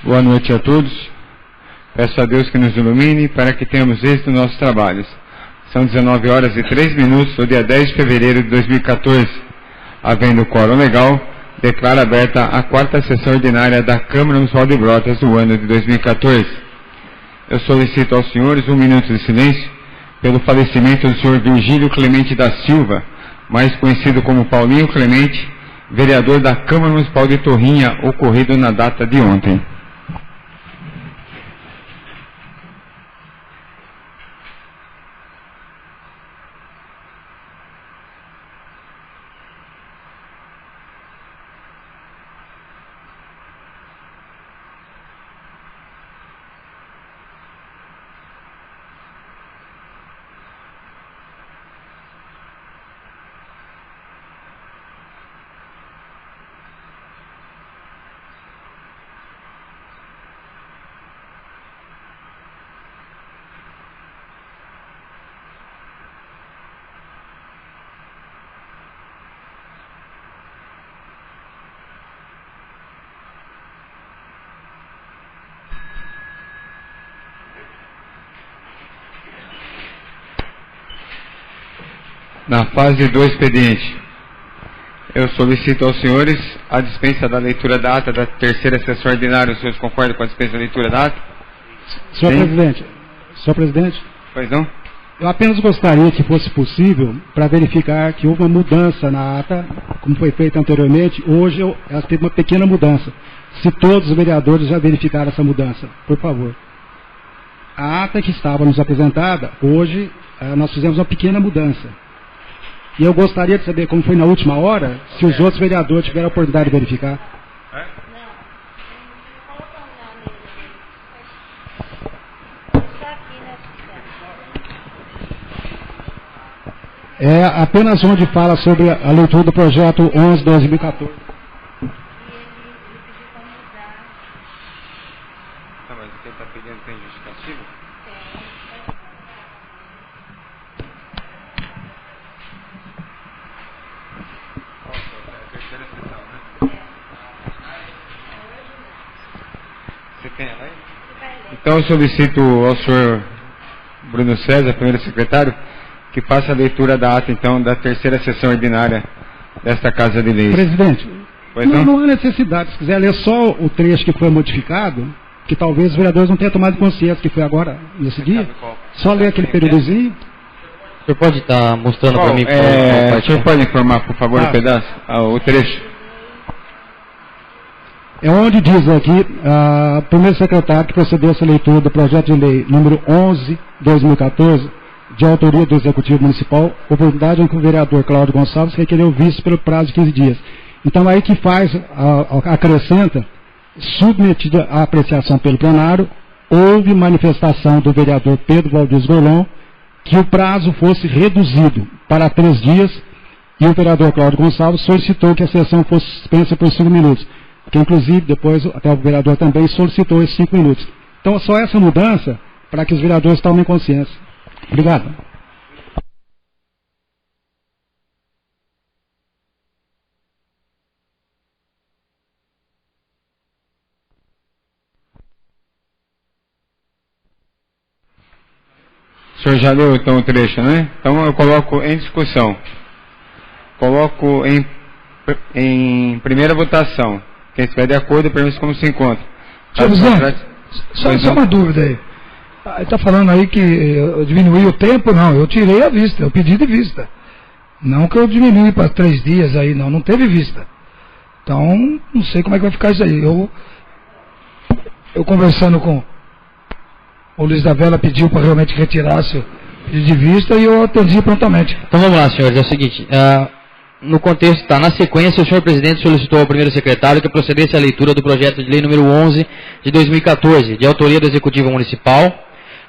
Boa noite a todos. Peço a Deus que nos ilumine para que tenhamos êxito nos nossos trabalhos. São 19 horas e 3 minutos do dia 10 de fevereiro de 2014. Havendo quórum legal, declaro aberta a quarta sessão ordinária da Câmara Municipal de Brotas do ano de 2014. Eu solicito aos senhores 1 minuto de silêncio pelo falecimento do senhor Virgílio Clemente da Silva, mais conhecido como Paulinho Clemente, vereador da Câmara Municipal de Torrinha, ocorrido na data de ontem. Na fase do expediente, eu solicito aos senhores a dispensa da leitura da ata da terceira sessão ordinária. Os senhores concordam com a dispensa da leitura da ata? Senhor presidente, Pois não? eu apenas gostaria que fosse possível para verificar que houve uma mudança na ata, como foi feito anteriormente. Hoje ela teve uma pequena mudança. Se todos os vereadores já verificaram essa mudança, por favor. A ata que estava nos apresentada, hoje nós fizemos uma pequena mudança. E eu gostaria de saber como foi na última hora, se os outros vereadores tiveram a oportunidade de verificar. É apenas onde fala sobre a leitura do projeto 11/2014. Mas o que ele está pedindo tem justificativa? Você tem ela aí? Então eu solicito ao senhor Bruno César, primeiro secretário, que faça a leitura da ata, então, da terceira sessão ordinária desta Casa de Leis. Presidente, Pois não? não há necessidade. Se quiser ler só o trecho que foi modificado, que talvez os vereadores não tenham tomado consciência que foi agora, nesse dia, só ler aquele períodozinho. O senhor pode estar mostrando para mim? O senhor pode informar, por favor, um pedaço, o trecho? É onde diz aqui, primeiro secretário, que procedeu essa leitura do projeto de lei número 11/2014, de autoria do Executivo Municipal, oportunidade em que o vereador Cláudio Gonçalves requereu visto pelo prazo de 15 dias. Então, aí que faz, acrescenta, submetida à apreciação pelo plenário, houve manifestação do vereador Pedro Valdir Gorlon que o prazo fosse reduzido para 3 dias, e o vereador Cláudio Gonçalves solicitou que a sessão fosse suspensa por 5 minutos, que inclusive depois até o vereador também solicitou esses 5 minutos. Então, só essa mudança para que os vereadores tomem consciência. Obrigado. O senhor já leu então o trecho, né? Então eu coloco em discussão. Coloco em primeira votação. Quem estiver de acordo, permite como se encontra. Senhor presidente, só uma dúvida aí. Ele está falando aí que eu diminui o tempo. Não, eu tirei a vista, eu pedi de vista. Não que eu diminui para 3 dias aí, não teve vista. Então, não sei como é que vai ficar isso aí. Eu conversando com o Luiz da Vela, pediu para realmente retirasse o pedido de vista e eu atendi prontamente. Então vamos lá, senhores, é o seguinte, no contexto, na sequência, o senhor presidente solicitou ao primeiro secretário que procedesse à leitura do projeto de lei número 11 de 2014, de autoria do Executivo Municipal,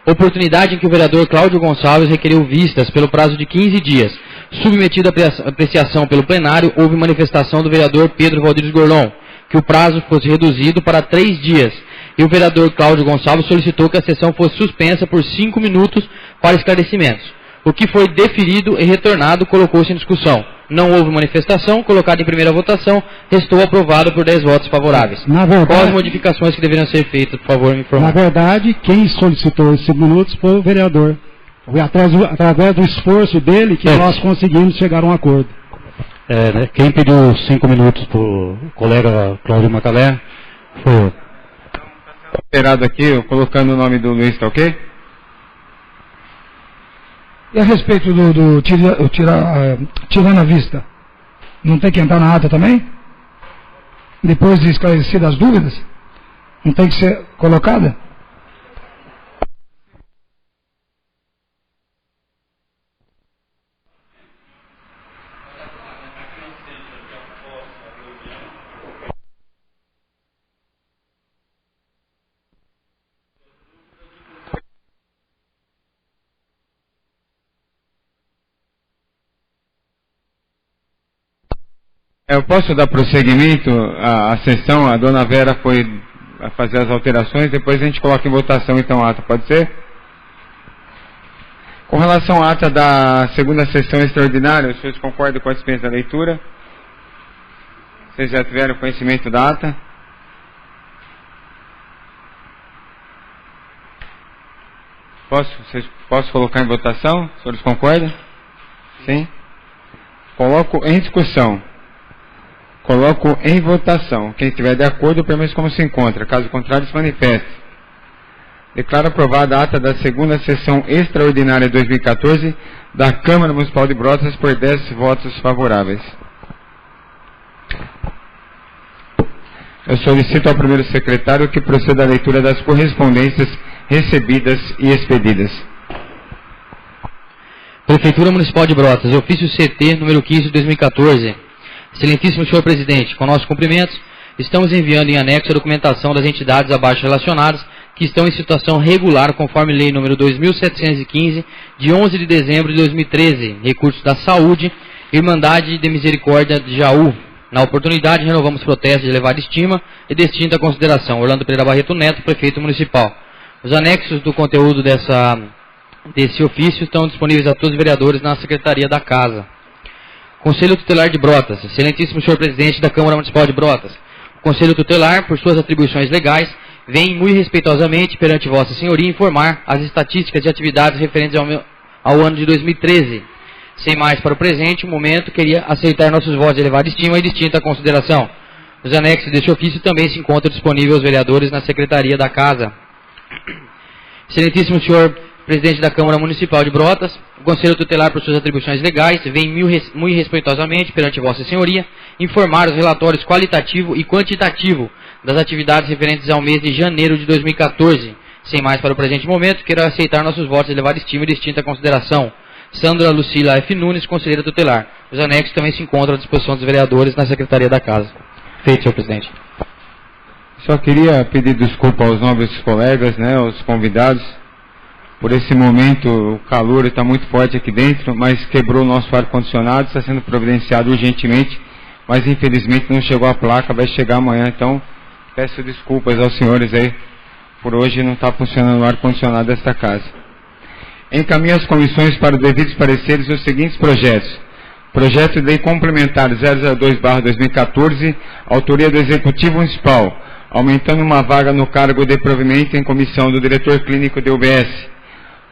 oportunidade em que o vereador Cláudio Gonçalves requeriu vistas pelo prazo de 15 dias. Submetido à apreciação pelo plenário, houve manifestação do vereador Pedro Valdir Gorlon, que o prazo fosse reduzido para 3 dias, e o vereador Cláudio Gonçalves solicitou que a sessão fosse suspensa por 5 minutos para esclarecimentos. O que foi deferido e retornado colocou-se em discussão. Não houve manifestação. Colocado em primeira votação. Restou aprovado por 10 votos favoráveis. Na verdade, quais as modificações que deveriam ser feitas, por favor, me informar. Na verdade, quem solicitou esses 5 minutos foi o vereador. Foi através do esforço dele que nós conseguimos chegar a um acordo. Quem pediu 5 minutos para o colega Cláudio Macalé foi eu. Alterado aqui, eu colocando o nome do Luiz, tá ok? E a respeito do tirando a vista, não tem que entrar na ata também? Depois de esclarecidas as dúvidas? Não tem que ser colocada? Eu posso dar prosseguimento à sessão? A dona Vera foi a fazer as alterações, depois a gente coloca em votação então a ata, pode ser? Com relação à ata da segunda sessão extraordinária, os senhores concordam com a dispensa da leitura? Vocês já tiveram conhecimento da ata? Posso colocar em votação? Os senhores concordam? Sim? Coloco em discussão. Coloco em votação. Quem estiver de acordo, permaneça como se encontra. Caso contrário, se manifeste. Declaro aprovada a ata da segunda sessão extraordinária de 2014 da Câmara Municipal de Brotas por 10 votos favoráveis. Eu solicito ao primeiro secretário que proceda à leitura das correspondências recebidas e expedidas. Prefeitura Municipal de Brotas, ofício CT número 15 de 2014. Excelentíssimo senhor presidente, com nossos cumprimentos, estamos enviando em anexo a documentação das entidades abaixo relacionadas que estão em situação regular conforme lei número 2715 de 11 de dezembro de 2013, recursos da saúde, Irmandade de Misericórdia de Jaú. Na oportunidade, renovamos protestos de elevada estima e distinta consideração. Orlando Pereira Barreto Neto, prefeito municipal. Os anexos do conteúdo desse ofício estão disponíveis a todos os vereadores na Secretaria da Casa. Conselho Tutelar de Brotas, excelentíssimo senhor presidente da Câmara Municipal de Brotas. O Conselho Tutelar, por suas atribuições legais, vem muito respeitosamente perante Vossa Senhoria informar as estatísticas de atividades referentes ao ano de 2013. Sem mais para o presente, momento, queria aceitar nossos votos de elevada estima e distinta consideração. Os anexos deste ofício também se encontram disponíveis aos vereadores na Secretaria da Casa. Excelentíssimo senhor presidente da Câmara Municipal de Brotas, o Conselho Tutelar, por suas atribuições legais, vem muito respeitosamente perante Vossa Senhoria informar os relatórios qualitativo e quantitativo das atividades referentes ao mês de janeiro de 2014. Sem mais para o presente momento, quero aceitar nossos votos de elevada estima e distinta consideração. Sandra Lucila F. Nunes, conselheira tutelar. Os anexos também se encontram à disposição dos vereadores na Secretaria da Casa. Feito, senhor presidente. Só queria pedir desculpa aos nobres colegas, aos convidados. Por esse momento, o calor está muito forte aqui dentro, mas quebrou o nosso ar-condicionado, está sendo providenciado urgentemente, mas infelizmente não chegou a placa, vai chegar amanhã, então peço desculpas aos senhores aí, por hoje não está funcionando o ar-condicionado desta casa. Encaminho às comissões para os devidos pareceres os seguintes projetos. Projeto de Lei Complementar 002/2014, autoria do Executivo Municipal, aumentando uma vaga no cargo de provimento em comissão do diretor clínico de UBS.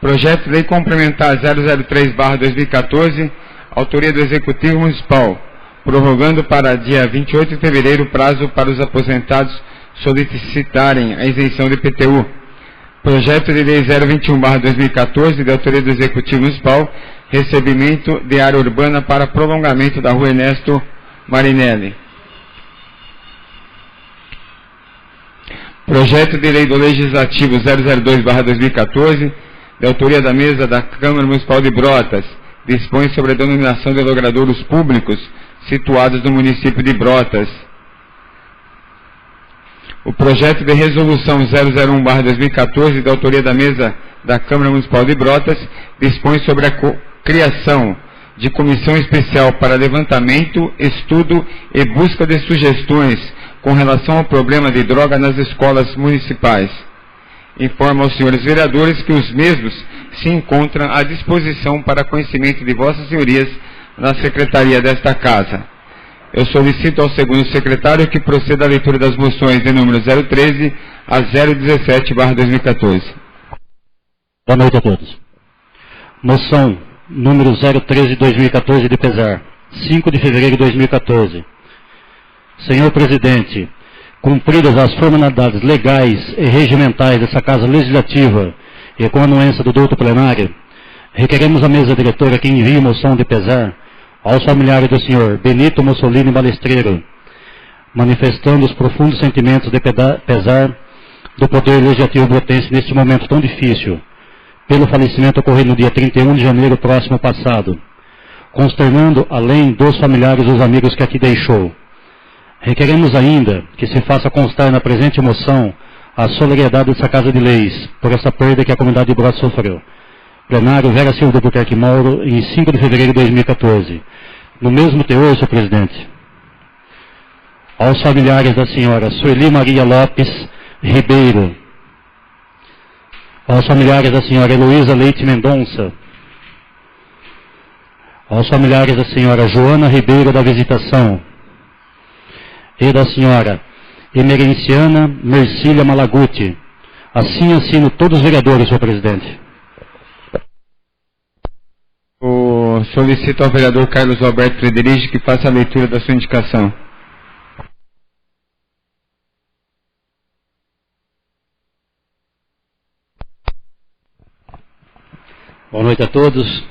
Projeto de Lei Complementar 003/2014, autoria do Executivo Municipal, prorrogando para dia 28 de fevereiro o prazo para os aposentados solicitarem a isenção de IPTU. Projeto de Lei 021/2014, de autoria do Executivo Municipal, recebimento de área urbana para prolongamento da Rua Ernesto Marinelli. Projeto de Lei do Legislativo 002/2014, de autoria da mesa da Câmara Municipal de Brotas, dispõe sobre a denominação de logradouros públicos situados no município de Brotas. O projeto de resolução 001/2014, de autoria da mesa da Câmara Municipal de Brotas, dispõe sobre a criação de comissão especial para levantamento, estudo e busca de sugestões com relação ao problema de droga nas escolas municipais. Informa aos senhores vereadores que os mesmos se encontram à disposição para conhecimento de vossas senhorias na secretaria desta Casa. Eu solicito ao segundo secretário que proceda à leitura das moções de número 013 a 017/2014. Boa noite a todos. Moção número 013/2014 de pesar, 5 de fevereiro de 2014. Senhor Presidente, cumpridas as formalidades legais e regimentais dessa Casa Legislativa e com a anuência do douto plenário, requeremos à mesa diretora que envie moção de pesar aos familiares do senhor Benito Mussolini Balestreiro, manifestando os profundos sentimentos de pesar do Poder Legislativo brotense neste momento tão difícil, pelo falecimento ocorrido no dia 31 de janeiro próximo passado, consternando além dos familiares e dos amigos que aqui deixou. Requeremos ainda que se faça constar na presente moção a solidariedade dessa Casa de Leis por essa perda que a comunidade de Brotas sofreu. Plenário Vera Silva de Albuquerque Mauro, em 5 de fevereiro de 2014. No mesmo teor, senhor presidente, aos familiares da senhora Sueli Maria Lopes Ribeiro, aos familiares da senhora Heloísa Leite Mendonça, aos familiares da senhora Joana Ribeiro da Visitação e da senhora Emerenciana Mercília Malaguti. Assim assino todos os vereadores, senhor presidente. Solicito ao vereador Carlos Alberto Frederici que faça a leitura da sua indicação. Boa noite a todos.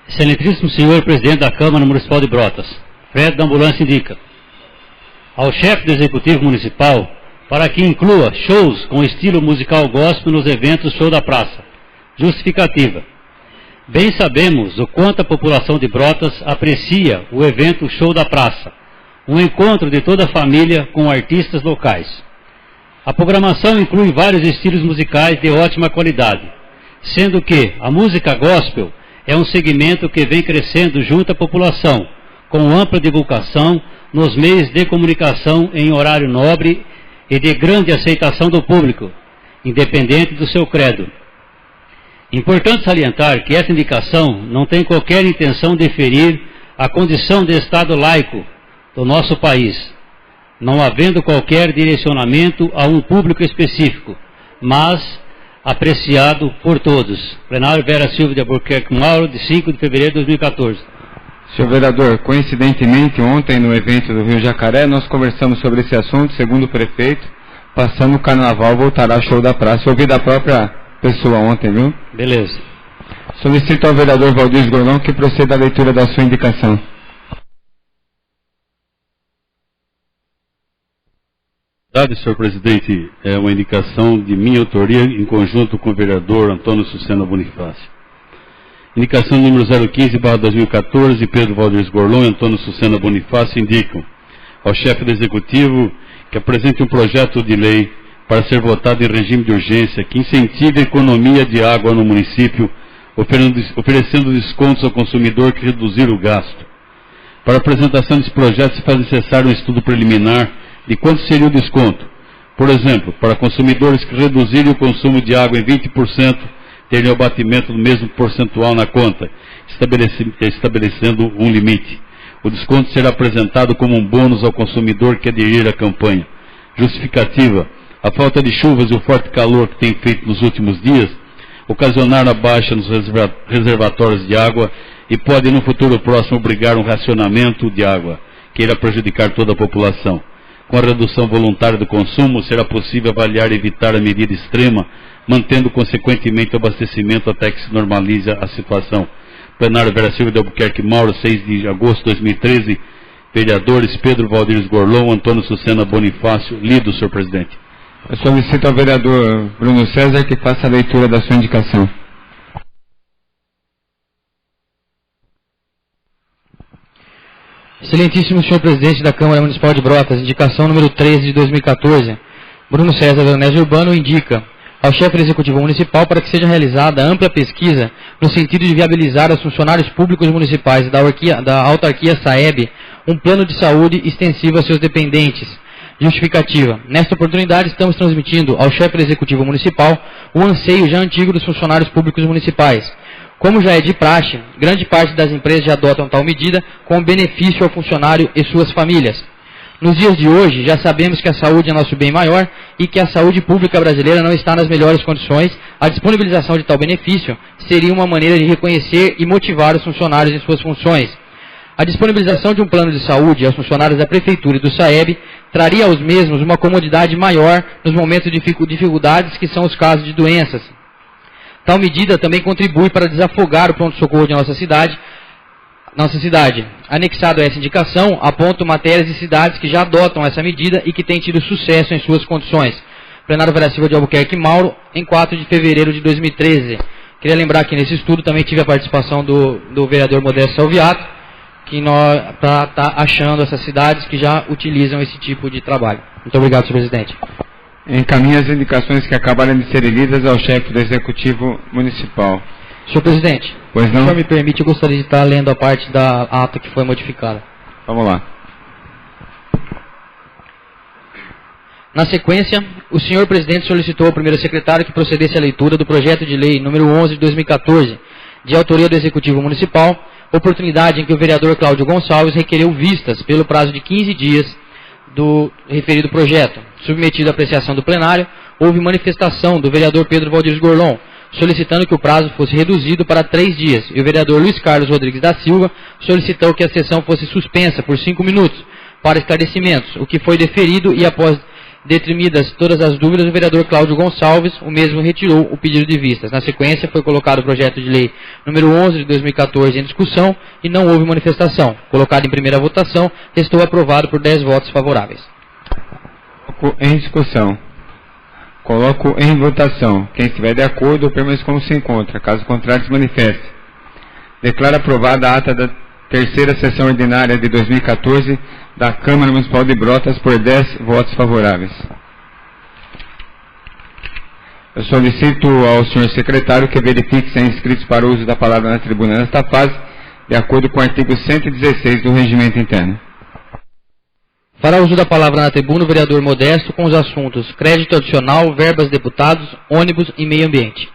Excelentíssimo senhor presidente da Câmara Municipal de Brotas, Fred da Ambulância indica ao chefe do Executivo Municipal para que inclua shows com estilo musical gospel nos eventos Show da Praça. Justificativa. Bem sabemos o quanto a população de Brotas aprecia o evento Show da Praça, um encontro de toda a família com artistas locais. A programação inclui vários estilos musicais de ótima qualidade, sendo que a música gospel é um segmento que vem crescendo junto à população, com ampla divulgação nos meios de comunicação em horário nobre e de grande aceitação do público, independente do seu credo. Importante salientar que essa indicação não tem qualquer intenção de ferir a condição de Estado laico do nosso país, não havendo qualquer direcionamento a um público específico, mas apreciado por todos. Plenário Vera Silva de Albuquerque Mauro, de 5 de fevereiro de 2014. Senhor vereador, coincidentemente ontem no evento do Rio Jacaré nós conversamos sobre esse assunto, segundo o prefeito, passando o carnaval voltará Show da Praça. Eu ouvi da própria pessoa ontem, viu? Beleza. Solicito ao vereador Valdir Gorlão que proceda à leitura da sua indicação. Senhor presidente, é uma indicação de minha autoria em conjunto com o vereador Antônio Sucena Bonifácio. Indicação número 015/2014, Pedro Valdir Gorlão e Antônio Sucena Bonifácio indicam ao chefe do Executivo que apresente um projeto de lei para ser votado em regime de urgência que incentive a economia de água no município, oferecendo descontos ao consumidor que reduzir o gasto. Para a apresentação desse projeto se faz necessário um estudo preliminar de quanto seria o desconto. Por exemplo, para consumidores que reduzirem o consumo de água em 20%, terem o abatimento do mesmo percentual na conta, estabelecendo um limite. O desconto será apresentado como um bônus ao consumidor que aderir à campanha. Justificativa. A falta de chuvas e o forte calor que tem feito nos últimos dias ocasionaram a baixa nos reservatórios de água e pode no futuro próximo obrigar um racionamento de água, que irá prejudicar toda a população. Com a redução voluntária do consumo, será possível avaliar e evitar a medida extrema, mantendo consequentemente o abastecimento até que se normalize a situação. Plenário Vera Silva de Albuquerque Mauro, 6 de agosto de 2013. Vereadores Pedro Valdir Gorlão, Antônio Sucena Bonifácio. Lido, senhor presidente. Eu solicito ao vereador Bruno César que faça a leitura da sua indicação. Excelentíssimo senhor presidente da Câmara Municipal de Brotas, indicação número 13 de 2014, Bruno César Veronese Urbano indica ao chefe do Executivo Municipal para que seja realizada ampla pesquisa no sentido de viabilizar aos funcionários públicos municipais da autarquia SAEB um plano de saúde extensivo a seus dependentes. Justificativa. Nesta oportunidade, estamos transmitindo ao chefe do Executivo Municipal o anseio já antigo dos funcionários públicos municipais, Como já é de praxe, grande parte das empresas já adotam tal medida com benefício ao funcionário e suas famílias. Nos dias de hoje, já sabemos que a saúde é nosso bem maior e que a saúde pública brasileira não está nas melhores condições. A disponibilização de tal benefício seria uma maneira de reconhecer e motivar os funcionários em suas funções. A disponibilização de um plano de saúde aos funcionários da Prefeitura e do SAEB traria aos mesmos uma comodidade maior nos momentos de dificuldades que são os casos de doenças. Tal medida também contribui para desafogar o pronto-socorro de nossa cidade. Anexado a essa indicação, aponto matérias de cidades que já adotam essa medida e que têm tido sucesso em suas condições. Plenário Vera Silva de Albuquerque Mauro, em 4 de fevereiro de 2013. Queria lembrar que nesse estudo também tive a participação do vereador Modesto Salviato, que nós está achando essas cidades que já utilizam esse tipo de trabalho. Muito obrigado, senhor presidente. Encaminho as indicações que acabaram de ser lidas ao chefe do Executivo Municipal. Senhor presidente, pois não? Se o senhor me permite, eu gostaria de estar lendo a parte da ata que foi modificada. Vamos lá. Na sequência, o senhor presidente solicitou ao primeiro secretário que procedesse à leitura do projeto de lei número 11 de 2014, de autoria do Executivo Municipal, oportunidade em que o vereador Cláudio Gonçalves requereu vistas pelo prazo de 15 dias do referido projeto. Submetido à apreciação do plenário, houve manifestação do vereador Pedro Valdir Gorlon, solicitando que o prazo fosse reduzido para 3 dias, e o vereador Luiz Carlos Rodrigues da Silva solicitou que a sessão fosse suspensa por 5 minutos para esclarecimentos, o que foi deferido e após detrimidas todas as dúvidas, o vereador Cláudio Gonçalves, o mesmo retirou o pedido de vistas. Na sequência, foi colocado o projeto de lei número 11 de 2014 em discussão e não houve manifestação. Colocado em primeira votação, restou aprovado por 10 votos favoráveis. Coloco em discussão. Coloco em votação. Quem estiver de acordo, permaneça como se encontra. Caso contrário, se manifeste. Declaro aprovada a ata da terceira sessão ordinária de 2014 da Câmara Municipal de Brotas por 10 votos favoráveis. Eu solicito ao senhor secretário que verifique se há inscritos para o uso da palavra na tribuna nesta fase, de acordo com o artigo 116 do Regimento Interno. Fará uso da palavra na tribuna o vereador Modesto com os assuntos crédito adicional, verbas deputados, ônibus e meio ambiente.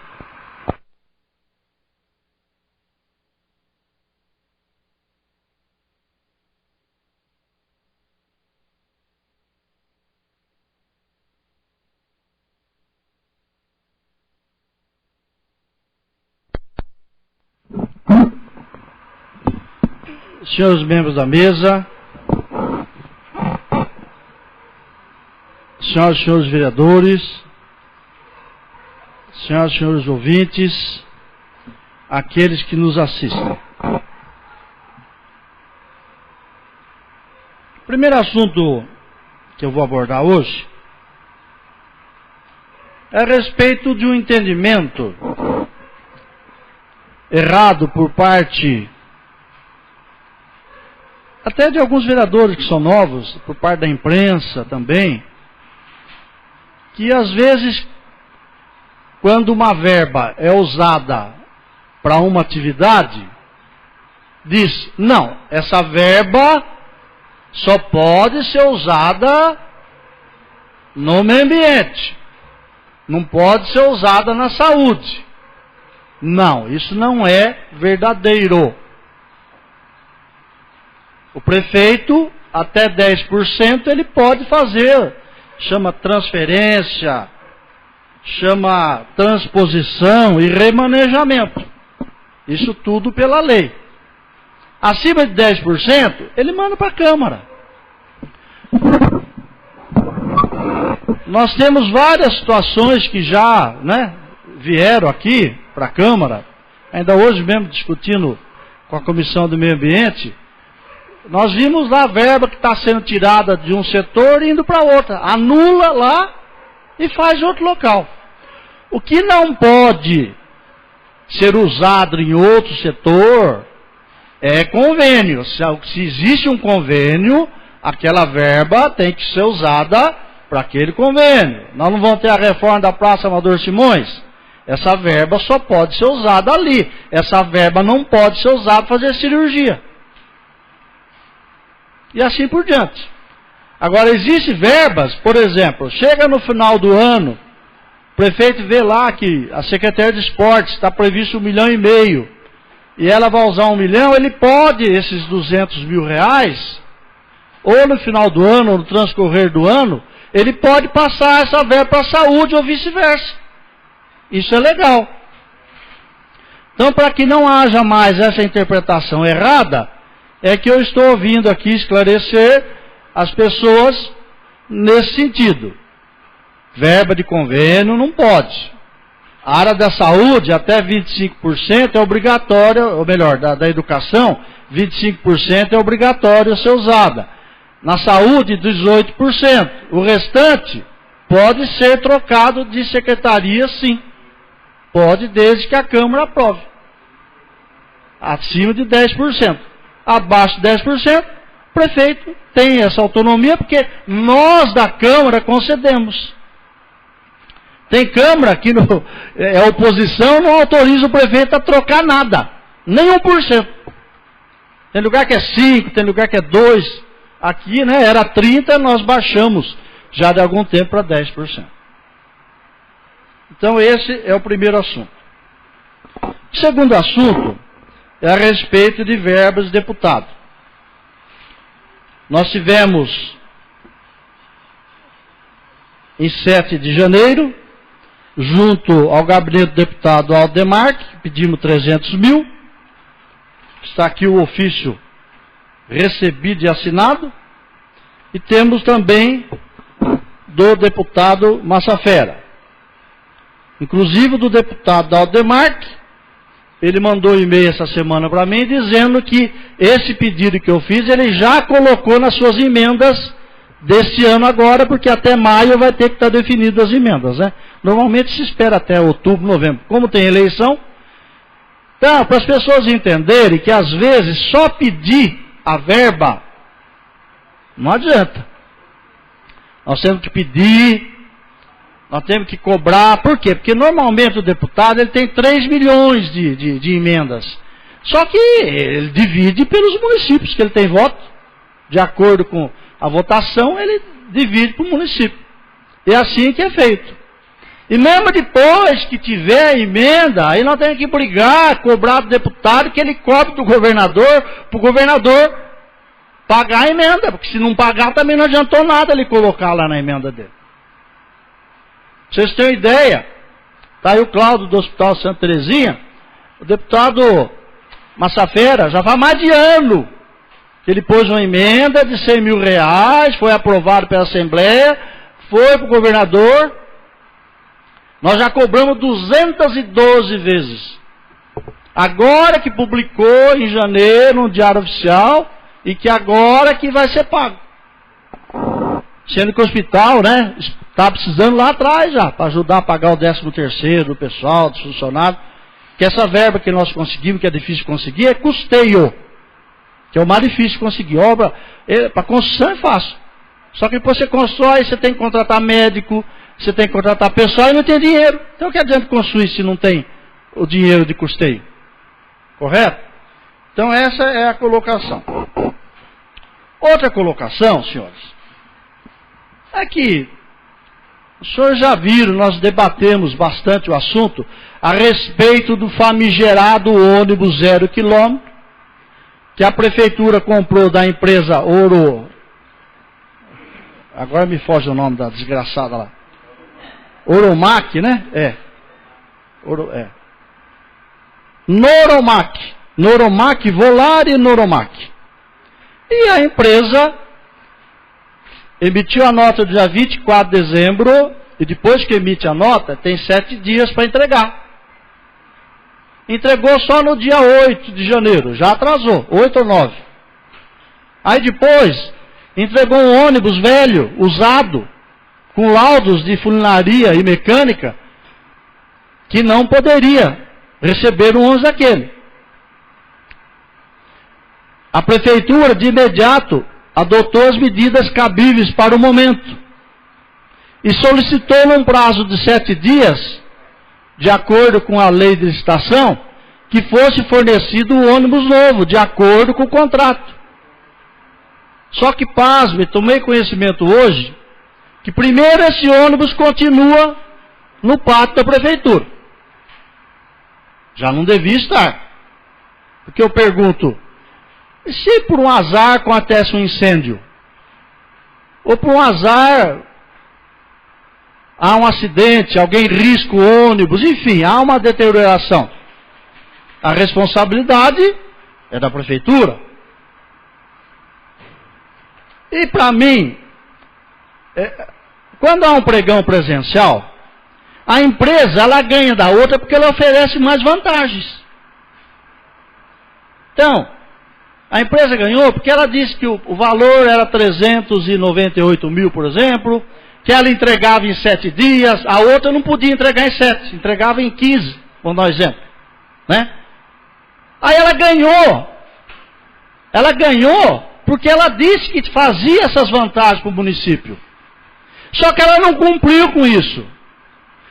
Senhores membros da mesa, senhoras e senhores vereadores, senhoras e senhores ouvintes, aqueles que nos assistem. O primeiro assunto que eu vou abordar hoje é a respeito de um entendimento errado por parte até de alguns vereadores que são novos, por parte da imprensa também, que às vezes, quando uma verba é usada para uma atividade, diz, não, essa verba só pode ser usada no meio ambiente, não pode ser usada na saúde. Não, isso não é verdadeiro. O prefeito, até 10%, ele pode fazer, chama transferência, chama transposição e remanejamento. Isso tudo pela lei. Acima de 10%, ele manda para a Câmara. Nós temos várias situações que já vieram aqui para a Câmara, ainda hoje mesmo discutindo com a Comissão do Meio Ambiente. Nós vimos lá a verba que está sendo tirada de um setor e indo para outro. Anula lá e faz outro local. O que não pode ser usado em outro setor é convênio. Se existe um convênio, aquela verba tem que ser usada para aquele convênio. Nós não vamos ter a reforma da Praça Amador Simões. Essa verba só pode ser usada ali. Essa verba não pode ser usada para fazer cirurgia. E assim por diante. Agora, existem verbas, por exemplo, chega no final do ano, o prefeito vê lá que a Secretaria de Esportes está previsto 1,5 milhão e ela vai usar 1 milhão, ele pode, esses 200 mil reais, ou no final do ano, ou no transcorrer do ano, ele pode passar essa verba para a saúde ou vice-versa. Isso é legal. Então, para que não haja mais essa interpretação errada, é que eu estou vindo aqui esclarecer as pessoas nesse sentido. Verba de convênio não pode. A área da saúde, até 25% é obrigatória, ou melhor, da educação, 25% é obrigatório ser usada. Na saúde, 18%. O restante pode ser trocado de secretaria, sim. Pode, desde que a Câmara aprove. Acima de 10%. Abaixo de 10%, o prefeito tem essa autonomia, porque nós da Câmara concedemos. Tem Câmara que é oposição, não autoriza o prefeito a trocar nada. Nem 1%. Tem lugar que é 5%, tem lugar que é 2%. Aqui, né, era 30%, nós baixamos já de algum tempo para 10%. Então esse é o primeiro assunto. O segundo assunto é a respeito de verbas de deputado. Nós tivemos em 7 de janeiro, junto ao gabinete do deputado Aldemar, pedimos 300 mil. Está aqui o ofício recebido e assinado. E temos também do deputado Massafera. Inclusive do deputado Aldemar, ele mandou um e-mail essa semana para mim dizendo que esse pedido que eu fiz, ele já colocou nas suas emendas desse ano agora, porque até maio vai ter que estar definido as emendas, né? Normalmente se espera até outubro, novembro. Como tem eleição, então, para as pessoas entenderem que às vezes só pedir a verba não adianta. Nós temos que pedir, nós temos que cobrar. Por quê? Porque normalmente o deputado ele tem 3 milhões de emendas. Só que ele divide pelos municípios que ele tem voto. De acordo com a votação, ele divide para o município. E é assim que é feito. E mesmo depois que tiver emenda, aí nós temos que brigar, cobrar do deputado, que ele cobre do governador, para o governador pagar a emenda. Porque se não pagar, também não adiantou nada ele colocar lá na emenda dele. Pra vocês terem ideia, está aí o Cláudio do Hospital Santa Terezinha, o deputado Massafera, já faz mais de ano que ele pôs uma emenda de 100 mil reais, foi aprovado pela Assembleia, foi para o governador. Nós já cobramos 212 vezes. Agora que publicou em janeiro no Diário Oficial e que agora que vai ser pago. Sendo que o hospital, né, está precisando lá atrás já, para ajudar a pagar o 13º do pessoal, dos funcionários. Que essa verba que nós conseguimos, que é difícil conseguir, é custeio. Que é o mais difícil de conseguir. Obra, para construção é fácil. Só que depois você constrói, você tem que contratar médico, você tem que contratar pessoal e não tem dinheiro. Então o que adianta construir se não tem o dinheiro de custeio? Correto? Então essa é a colocação. Outra colocação, senhores, é que os senhores já viram, nós debatemos bastante o assunto a respeito do famigerado ônibus 0 quilômetro, que a prefeitura comprou da empresa Ouro. Agora me foge o nome da desgraçada lá. Oromac, né? Noromac, Volare Noromac. E a empresa emitiu a nota do dia 24 de dezembro, e depois que emite a nota, tem 7 dias para entregar. Entregou só no dia 8 de janeiro, já atrasou, 8 ou 9. Aí depois, entregou um ônibus velho, usado, com laudos de funilaria e mecânica, que não poderia receber um ônibus daquele. A prefeitura, de imediato, adotou as medidas cabíveis para o momento e solicitou num prazo de 7 dias, de acordo com a lei de licitação, que fosse fornecido um ônibus novo, de acordo com o contrato. Só que, pasme, tomei conhecimento hoje, que primeiro esse ônibus continua no pátio da prefeitura. Já não devia estar. Porque eu pergunto, se por um azar acontece um incêndio, ou por um azar há um acidente, alguém risca o ônibus, enfim, há uma deterioração, a responsabilidade é da prefeitura. E para mim, quando há um pregão presencial, a empresa ela ganha da outra porque ela oferece mais vantagens. Então, a empresa ganhou porque ela disse que o valor era 398 mil, por exemplo, que ela entregava em 7 dias, a outra não podia entregar em 7, entregava em 15, vamos dar um exemplo. Né? Aí ela ganhou porque ela disse que fazia essas vantagens para o município. Só que ela não cumpriu com isso.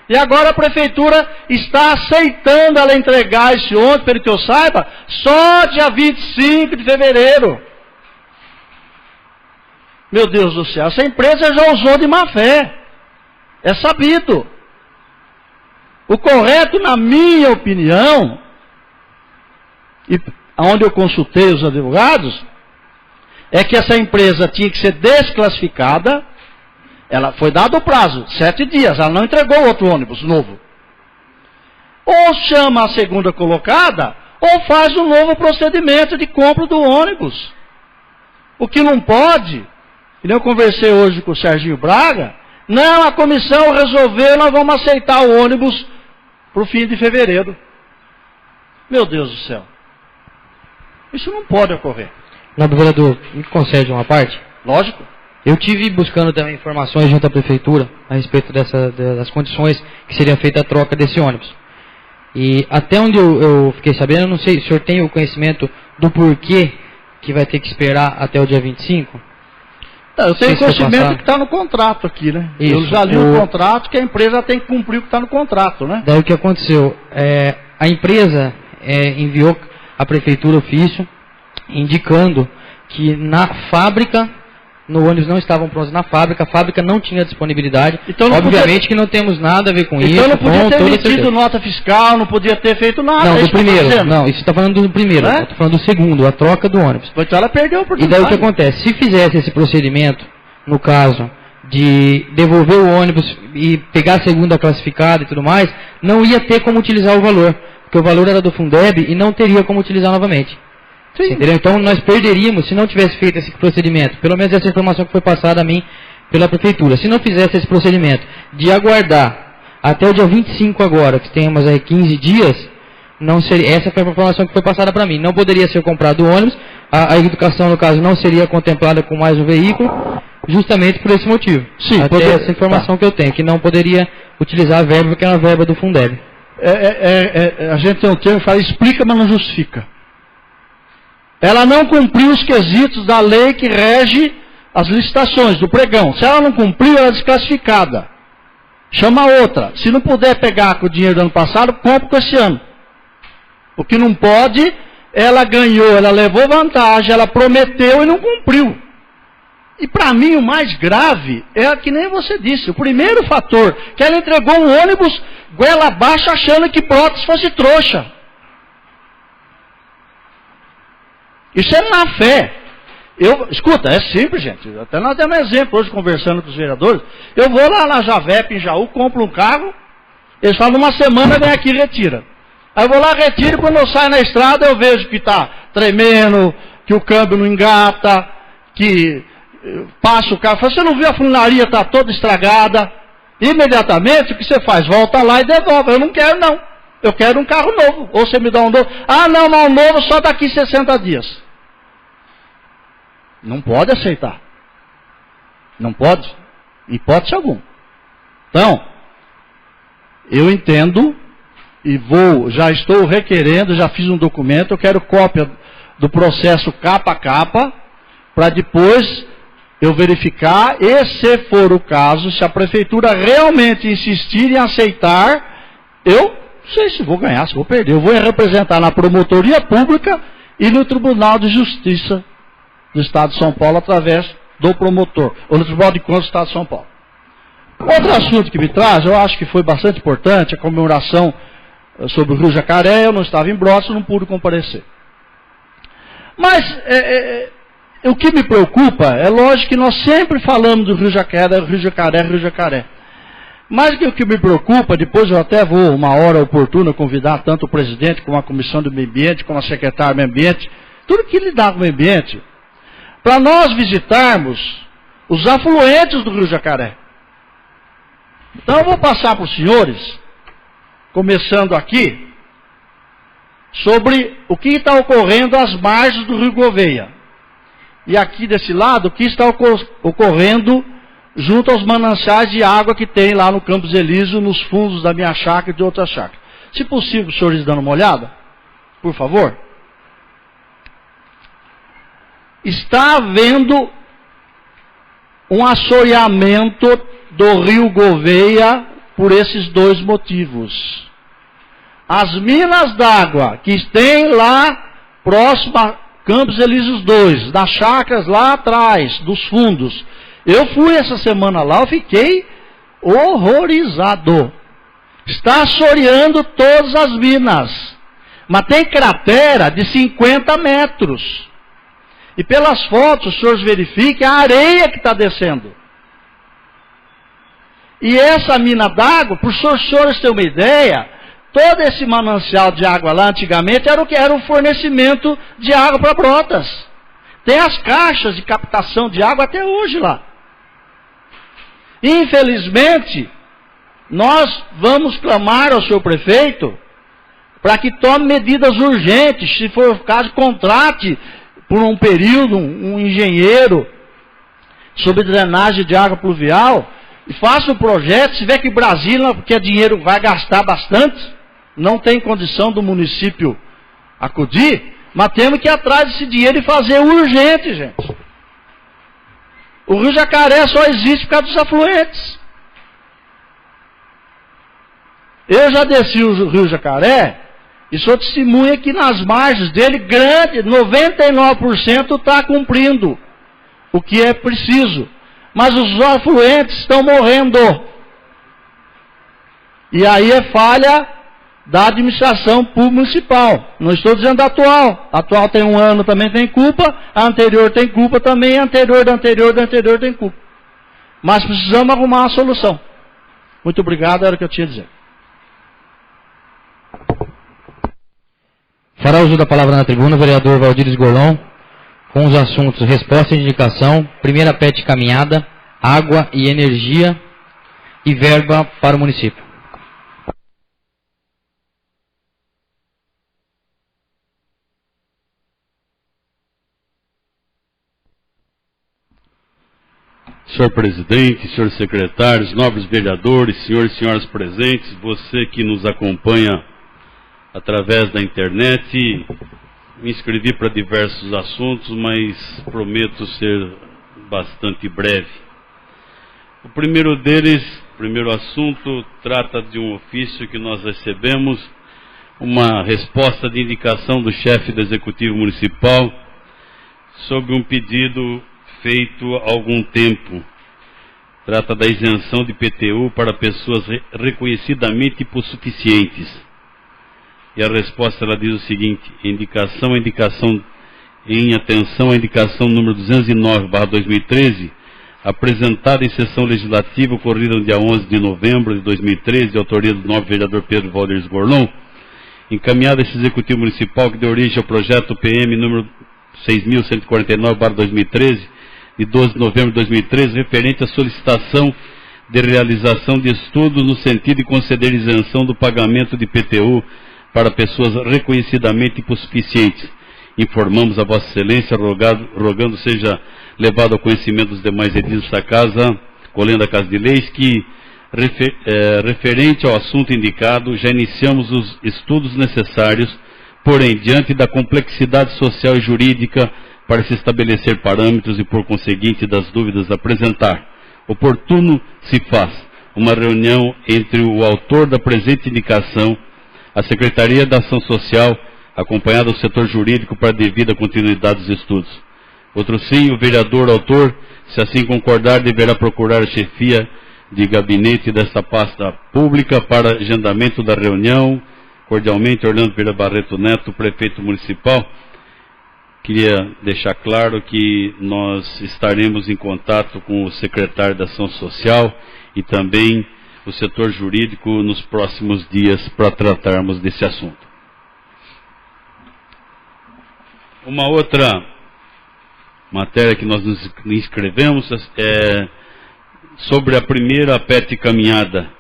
E agora a prefeitura está aceitando ela entregar esse ônibus, pelo que eu saiba, só dia 25 de fevereiro. Meu Deus do céu, essa empresa já usou de má fé. É sabido. O correto, na minha opinião, e onde eu consultei os advogados, é que essa empresa tinha que ser desclassificada. Ela foi dado o prazo, 7 dias, ela não entregou outro ônibus novo. Ou chama a segunda colocada, ou faz um novo procedimento de compra do ônibus. O que não pode, e eu conversei hoje com o Serginho Braga, não, a comissão resolveu, nós vamos aceitar o ônibus para o fim de fevereiro. Meu Deus do céu. Isso não pode ocorrer. Nobre vereador, me concede uma parte? Lógico. Eu tive buscando também informações junto à prefeitura a respeito das condições que seria feita a troca desse ônibus. E até onde eu fiquei sabendo, não sei, o senhor tem o conhecimento do porquê que vai ter que esperar até o dia 25? Não, eu tenho conhecimento que está no contrato aqui, né? Isso, eu já li o contrato, que a empresa tem que cumprir o que está no contrato, né? Daí o que aconteceu? A empresa enviou à prefeitura ofício indicando que na fábrica, no ônibus não estavam prontos na fábrica, a fábrica não tinha disponibilidade. Então obviamente que não temos nada a ver com isso. Então não podia ter emitido nota fiscal, não podia ter feito nada. Não, do primeiro. Não, isso está falando do primeiro. Eu estou falando do segundo, a troca do ônibus. Então ela perdeu a oportunidade. E daí o que acontece? Se fizesse esse procedimento, no caso de devolver o ônibus e pegar a segunda classificada e tudo mais, não ia ter como utilizar o valor. Porque o valor era do Fundeb e não teria como utilizar novamente. Entendeu? Então nós perderíamos se não tivesse feito esse procedimento. Pelo menos essa informação que foi passada a mim pela prefeitura. Se não fizesse esse procedimento de aguardar até o dia 25 agora, que temos aí 15 dias, não seria, essa foi a informação que foi passada para mim. Não poderia ser comprado o ônibus, a educação no caso não seria contemplada com mais um veículo, justamente por esse motivo. Sim, até essa informação que eu tenho, que não poderia utilizar a verba, que é uma verba do Fundeb. A gente tem um termo que fala, explica, mas não justifica. Ela não cumpriu os quesitos da lei que rege as licitações do pregão. Se ela não cumpriu, ela é desclassificada. Chama outra. Se não puder pegar com o dinheiro do ano passado, compra com esse ano. O que não pode, ela ganhou, ela levou vantagem, ela prometeu e não cumpriu. E para mim o mais grave é que nem você disse, o primeiro fator, que ela entregou um ônibus goela abaixo achando que Brotas fosse trouxa. Isso é má fé. Escuta, é simples, gente. Até nós demos um exemplo hoje conversando com os vereadores. Eu vou lá na Javep, em Jaú, compro um carro, eles falam, uma semana vem aqui e retira. Aí eu vou lá, retiro, e quando eu saio na estrada eu vejo que está tremendo, que o câmbio não engata, que passa o carro. Você não viu a funilaria, está toda estragada. Imediatamente o que você faz? Volta lá e devolve. Eu não quero não. Eu quero um carro novo. Ou você me dá um novo. Ah, não, mas um novo só daqui 60 dias. Não pode aceitar. Não pode. Hipótese alguma. Então, eu entendo e já estou requerendo, já fiz um documento, eu quero cópia do processo capa a capa, para depois eu verificar, e se for o caso, se a prefeitura realmente insistir em aceitar, eu não sei se vou ganhar, se vou perder. Eu vou representar na promotoria pública e no Tribunal de Justiça do Estado de São Paulo, através do promotor, ou no Tribunal de Contas do Estado de São Paulo. Outro assunto que me traz, eu acho que foi bastante importante, a comemoração sobre o Rio Jacaré. Eu não estava em Brotas, não pude comparecer. Mas o que me preocupa, é lógico que nós sempre falamos do Rio Jacaré, Rio Jacaré, Rio Jacaré. Mas o que me preocupa, depois eu até vou, uma hora oportuna, convidar tanto o presidente como a Comissão do Meio Ambiente, como a secretária do Meio Ambiente, tudo que lidar com o meio ambiente, para nós visitarmos os afluentes do Rio Jacaré. Então eu vou passar para os senhores, começando aqui, sobre o que está ocorrendo às margens do Rio Gouveia. E aqui desse lado, o que está ocorrendo junto aos mananciais de água que tem lá no Campos Elísio, nos fundos da minha chácara e de outras chácaras. Se possível, os senhores dando uma olhada, por favor. Está havendo um assoreamento do Rio Gouveia por esses dois motivos. As minas d'água que tem lá próximo a Campos Elíseos 2, das chácaras lá atrás, dos fundos. Eu fui essa semana lá, eu fiquei horrorizado. Está assoreando todas as minas. Mas tem cratera de 50 metros. E pelas fotos, os senhores verifiquem a areia que está descendo. E essa mina d'água, para os senhores terem uma ideia, todo esse manancial de água lá antigamente era o que era o fornecimento de água para Brotas. Tem as caixas de captação de água até hoje lá. Infelizmente, nós vamos clamar ao senhor prefeito para que tome medidas urgentes, se for o caso, contrate por um período um engenheiro sobre drenagem de água pluvial e faça um projeto. Se vê que Brasília, porque dinheiro vai gastar bastante, não tem condição do município acudir, mas temos que ir atrás desse dinheiro e fazer urgente, gente. O Rio Jacaré só existe por causa dos afluentes. Eu já desci o Rio Jacaré e sou testemunha que nas margens dele, grande, 99% está cumprindo o que é preciso. Mas os afluentes estão morrendo. E aí é falha da administração pública municipal. Não estou dizendo da atual. A atual tem 1 ano, também tem culpa. A anterior tem culpa também. A anterior da anterior da anterior tem culpa. Mas precisamos arrumar uma solução. Muito obrigado, era o que eu tinha a dizer. Fará uso da palavra na tribuna o vereador Valdir Golão, com os assuntos resposta e indicação, primeira PET caminhada, água e energia e verba para o município. Senhor presidente, senhores secretários, nobres vereadores, senhores e senhoras presentes, você que nos acompanha através da internet, me inscrevi para diversos assuntos, mas prometo ser bastante breve. O primeiro deles, o primeiro assunto, trata de um ofício que nós recebemos, uma resposta de indicação do chefe do Executivo Municipal sobre um pedido feito há algum tempo. Trata da isenção de PTU para pessoas reconhecidamente hipossuficientes. E a resposta ela diz o seguinte: indicação em atenção à indicação número 209/2013, apresentada em sessão legislativa ocorrida no dia 11 de novembro de 2013, de autoria do nobre vereador Pedro Valdir Gorlon, encaminhada a esse Executivo Municipal que deu origem ao projeto PM número 6.149/2013, de 12 de novembro de 2013, referente à solicitação de realização de estudos no sentido de conceder isenção do pagamento de PTU para pessoas reconhecidamente hipossuficientes. Informamos a Vossa Excelência, rogando seja levado ao conhecimento dos demais edis desta Casa, colhendo a Casa de Leis, que, referente ao assunto indicado, já iniciamos os estudos necessários, porém, diante da complexidade social e jurídica para se estabelecer parâmetros e, por conseguinte, das dúvidas a apresentar, oportuno se faz uma reunião entre o autor da presente indicação, a Secretaria da Ação Social, acompanhada do setor jurídico para devida continuidade dos estudos. Outro sim, o vereador autor, se assim concordar, deverá procurar a chefia de gabinete desta pasta pública para agendamento da reunião. Cordialmente, Orlando Pereira Barreto Neto, prefeito municipal. queria deixar claro que nós estaremos em contato com o secretário da Ação Social e também o setor jurídico nos próximos dias para tratarmos desse assunto. Uma outra matéria que nós nos inscrevemos é sobre a primeira PET caminhada.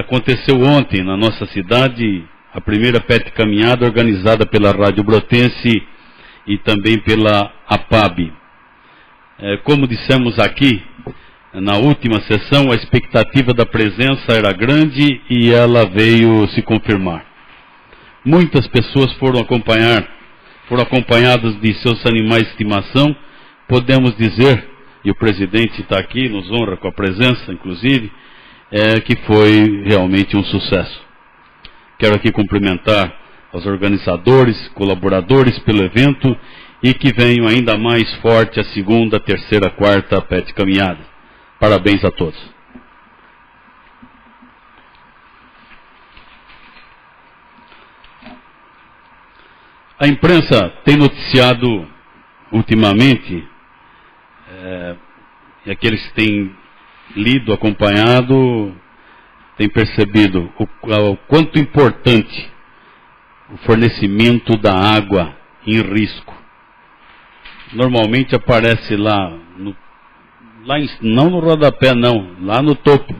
Aconteceu ontem na nossa cidade a primeira PET caminhada organizada pela Rádio Brotense e também pela APAB. Como dissemos aqui, na última sessão, a expectativa da presença era grande e ela veio se confirmar. Muitas pessoas foram acompanhadas de seus animais de estimação. Podemos dizer, e o presidente está aqui, nos honra com a presença, inclusive, que foi realmente um sucesso. Quero aqui cumprimentar os organizadores, colaboradores pelo evento e que venham ainda mais forte a segunda, terceira, quarta PET caminhada. Parabéns a todos. A imprensa tem noticiado ultimamente, e aqueles que têm lido, acompanhado, têm percebido o quanto importante o fornecimento da água em risco. Normalmente aparece não no rodapé não, lá no topo.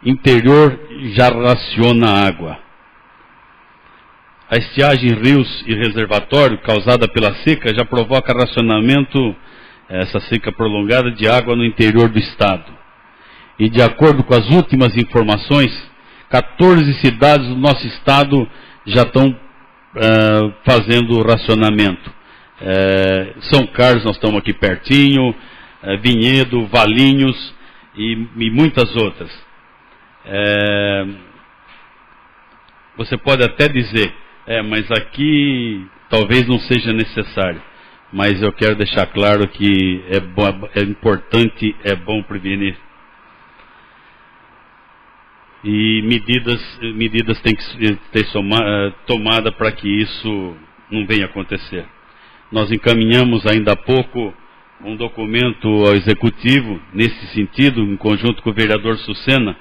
Interior já raciona água. A estiagem em rios e reservatório causada pela seca já provoca racionamento, essa seca prolongada, de água no interior do estado. E de acordo com as últimas informações, 14 cidades do nosso estado já estão fazendo racionamento. São Carlos, nós estamos aqui pertinho, Vinhedo, Valinhos e muitas outras. Você pode até dizer, mas aqui talvez não seja necessário. Mas eu quero deixar claro que é importante, é bom prevenir. E medidas têm que ser tomadas para que isso não venha acontecer. Nós encaminhamos ainda há pouco um documento ao Executivo, nesse sentido, em conjunto com o vereador Sucena,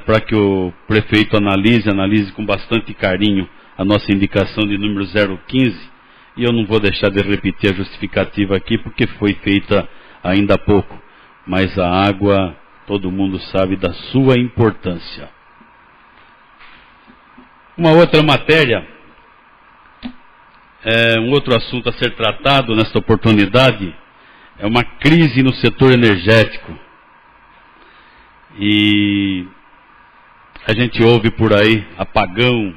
para que o prefeito analise com bastante carinho a nossa indicação de número 015, e eu não vou deixar de repetir a justificativa aqui, porque foi feita ainda há pouco, mas a água, todo mundo sabe da sua importância. Uma outra matéria, um outro assunto a ser tratado nesta oportunidade, é uma crise no setor energético. E a gente ouve por aí apagão,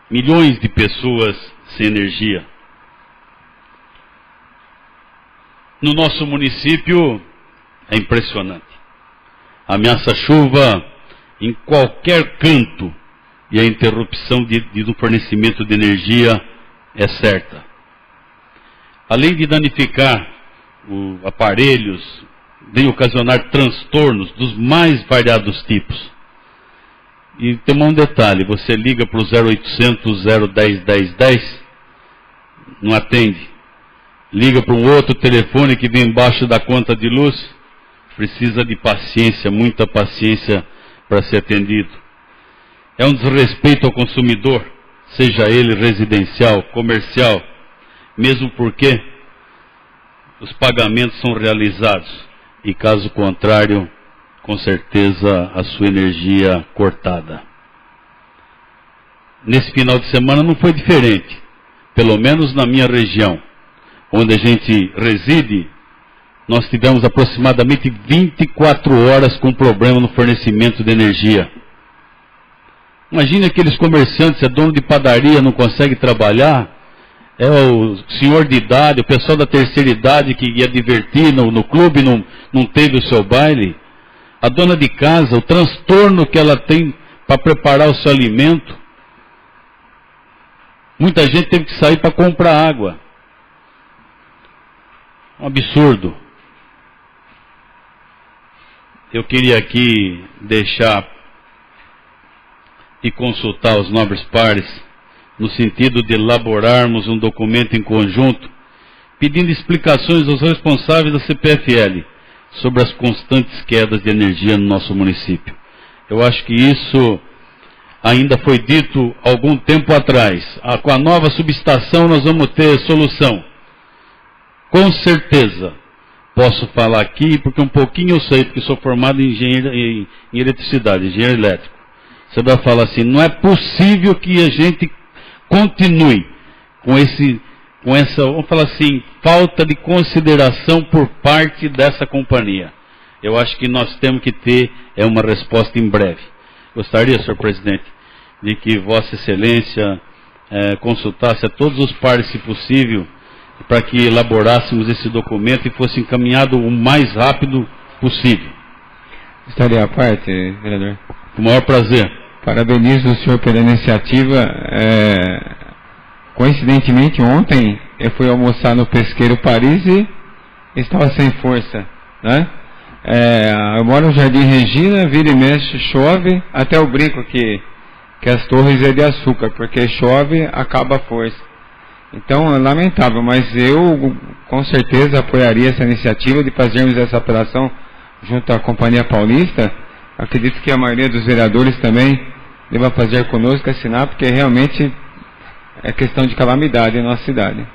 milhões de pessoas sem energia. No nosso município é impressionante. Ameaça chuva em qualquer canto e a interrupção do fornecimento de energia é certa. Além de danificar aparelhos, vem ocasionar transtornos dos mais variados tipos. E tem um detalhe, você liga para o 0800 010 1010, não atende. Liga para um outro telefone que vem embaixo da conta de luz, precisa de paciência, muita paciência para ser atendido. É um desrespeito ao consumidor, seja ele residencial, comercial, mesmo porque os pagamentos são realizados e, caso contrário, com certeza a sua energia cortada. Nesse final de semana não foi diferente, pelo menos na minha região, onde a gente reside, nós tivemos aproximadamente 24 horas com problema no fornecimento de energia. Imagine aqueles comerciantes, é dono de padaria, não consegue trabalhar, é o senhor de idade, o pessoal da terceira idade que ia divertir no clube, não teve o seu baile. A dona de casa, o transtorno que ela tem para preparar o seu alimento. Muita gente teve que sair para comprar água. Um absurdo. Eu queria aqui deixar e consultar os nobres pares no sentido de elaborarmos um documento em conjunto, pedindo explicações aos responsáveis da CPFL sobre as constantes quedas de energia no nosso município. Eu acho que isso ainda foi dito algum tempo atrás. Com a nova subestação nós vamos ter solução. Com certeza. Posso falar aqui porque um pouquinho eu sei, porque sou formado em engenheiro em eletricidade, engenheiro elétrico. Você vai falar assim, não é possível que a gente continue com essa, vamos falar assim, falta de consideração por parte dessa companhia. Eu acho que nós temos que ter uma resposta em breve. Gostaria, senhor presidente, de que Vossa Excelência consultasse a todos os pares, se possível, para que elaborássemos esse documento e fosse encaminhado o mais rápido possível. Estaria à parte, vereador? Com o maior prazer. Parabenizo o senhor pela iniciativa. Coincidentemente, ontem eu fui almoçar no Pesqueiro Paris e estava sem força, né? Eu moro no Jardim Regina, vira e mexe, chove, até eu brinco que as torres é de açúcar, porque chove, acaba a força. Então, é lamentável, mas eu com certeza apoiaria essa iniciativa de fazermos essa operação junto à Companhia Paulista. Acredito que a maioria dos vereadores também deva fazer conosco, assinar, porque realmente é questão de calamidade em nossa cidade.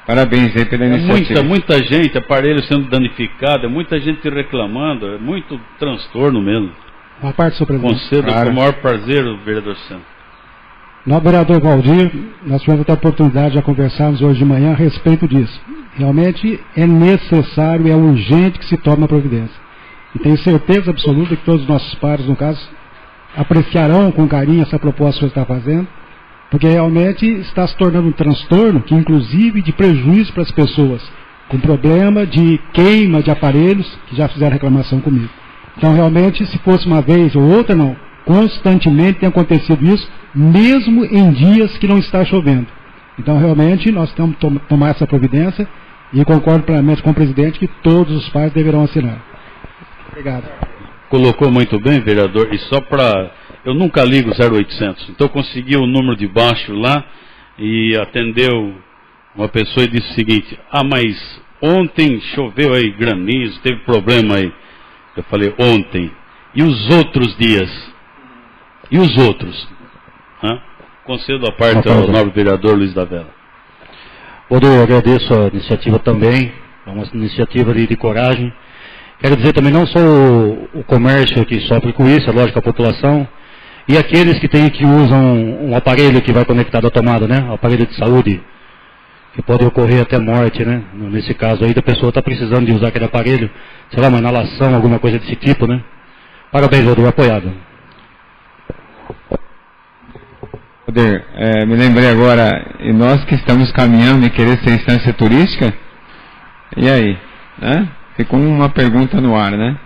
Parabéns aí pela iniciativa. Muita gente, aparelho sendo danificado, muita gente reclamando, é muito transtorno mesmo. Uma parte, senhor presidente. Concedo com o maior prazer, o vereador Santos. Nós, vereador Valdir, nós tivemos a oportunidade de conversarmos hoje de manhã a respeito disso. Realmente é necessário, é urgente que se tome a providência. E tenho certeza absoluta que todos os nossos pares, no caso, apreciarão com carinho essa proposta que você está fazendo, porque realmente está se tornando um transtorno, que inclusive de prejuízo para as pessoas, com problema de queima de aparelhos, que já fizeram reclamação comigo. Então, realmente, se fosse uma vez ou outra, não. Constantemente tem acontecido isso, mesmo em dias que não está chovendo. Então, realmente, nós temos que tomar essa providência e concordo plenamente com o presidente que todos os pais deverão assinar. Obrigado. Colocou muito bem, vereador, e só para... Eu nunca ligo 0800, então eu consegui o número de baixo lá e atendeu uma pessoa e disse o seguinte: mas ontem choveu aí granizo, teve problema aí. Eu falei, ontem. E os outros dias? E os outros? Concedo a parte ao nobre vereador Luiz da Vela. Eu agradeço a iniciativa também, é uma iniciativa de coragem. Quero dizer também, não só o comércio que sofre com isso, é lógico, a população, e aqueles que usam um aparelho que vai conectado à tomada, né? Um aparelho de saúde, que pode ocorrer até morte, né? Nesse caso aí, da pessoa está precisando de usar aquele aparelho, sei lá, uma inalação, alguma coisa desse tipo, né? Parabéns, vereador, apoiado. Poder, me lembrei agora, e nós que estamos caminhando e querer ser instância turística, e aí, né? Ficou uma pergunta no ar, né?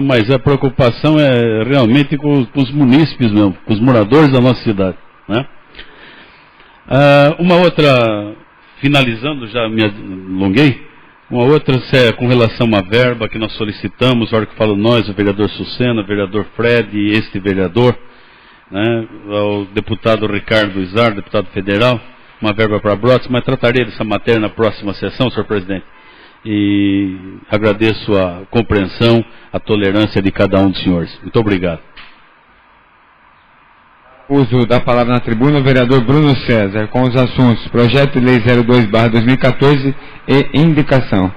Mas a preocupação é realmente com os munícipes mesmo, com os moradores da nossa cidade, né? Uma outra, finalizando, já me alonguei, uma outra com relação a uma verba que nós solicitamos, a hora que falo nós, o vereador Sucena, o vereador Fred e este vereador, né, ao deputado Ricardo Izar, deputado federal, uma verba para Brotas, mas tratarei dessa matéria na próxima sessão, senhor presidente. E agradeço a compreensão, a tolerância de cada um dos senhores. Muito obrigado. Uso da palavra na tribuna o vereador Bruno César, com os assuntos Projeto de Lei 02/2014 e indicação.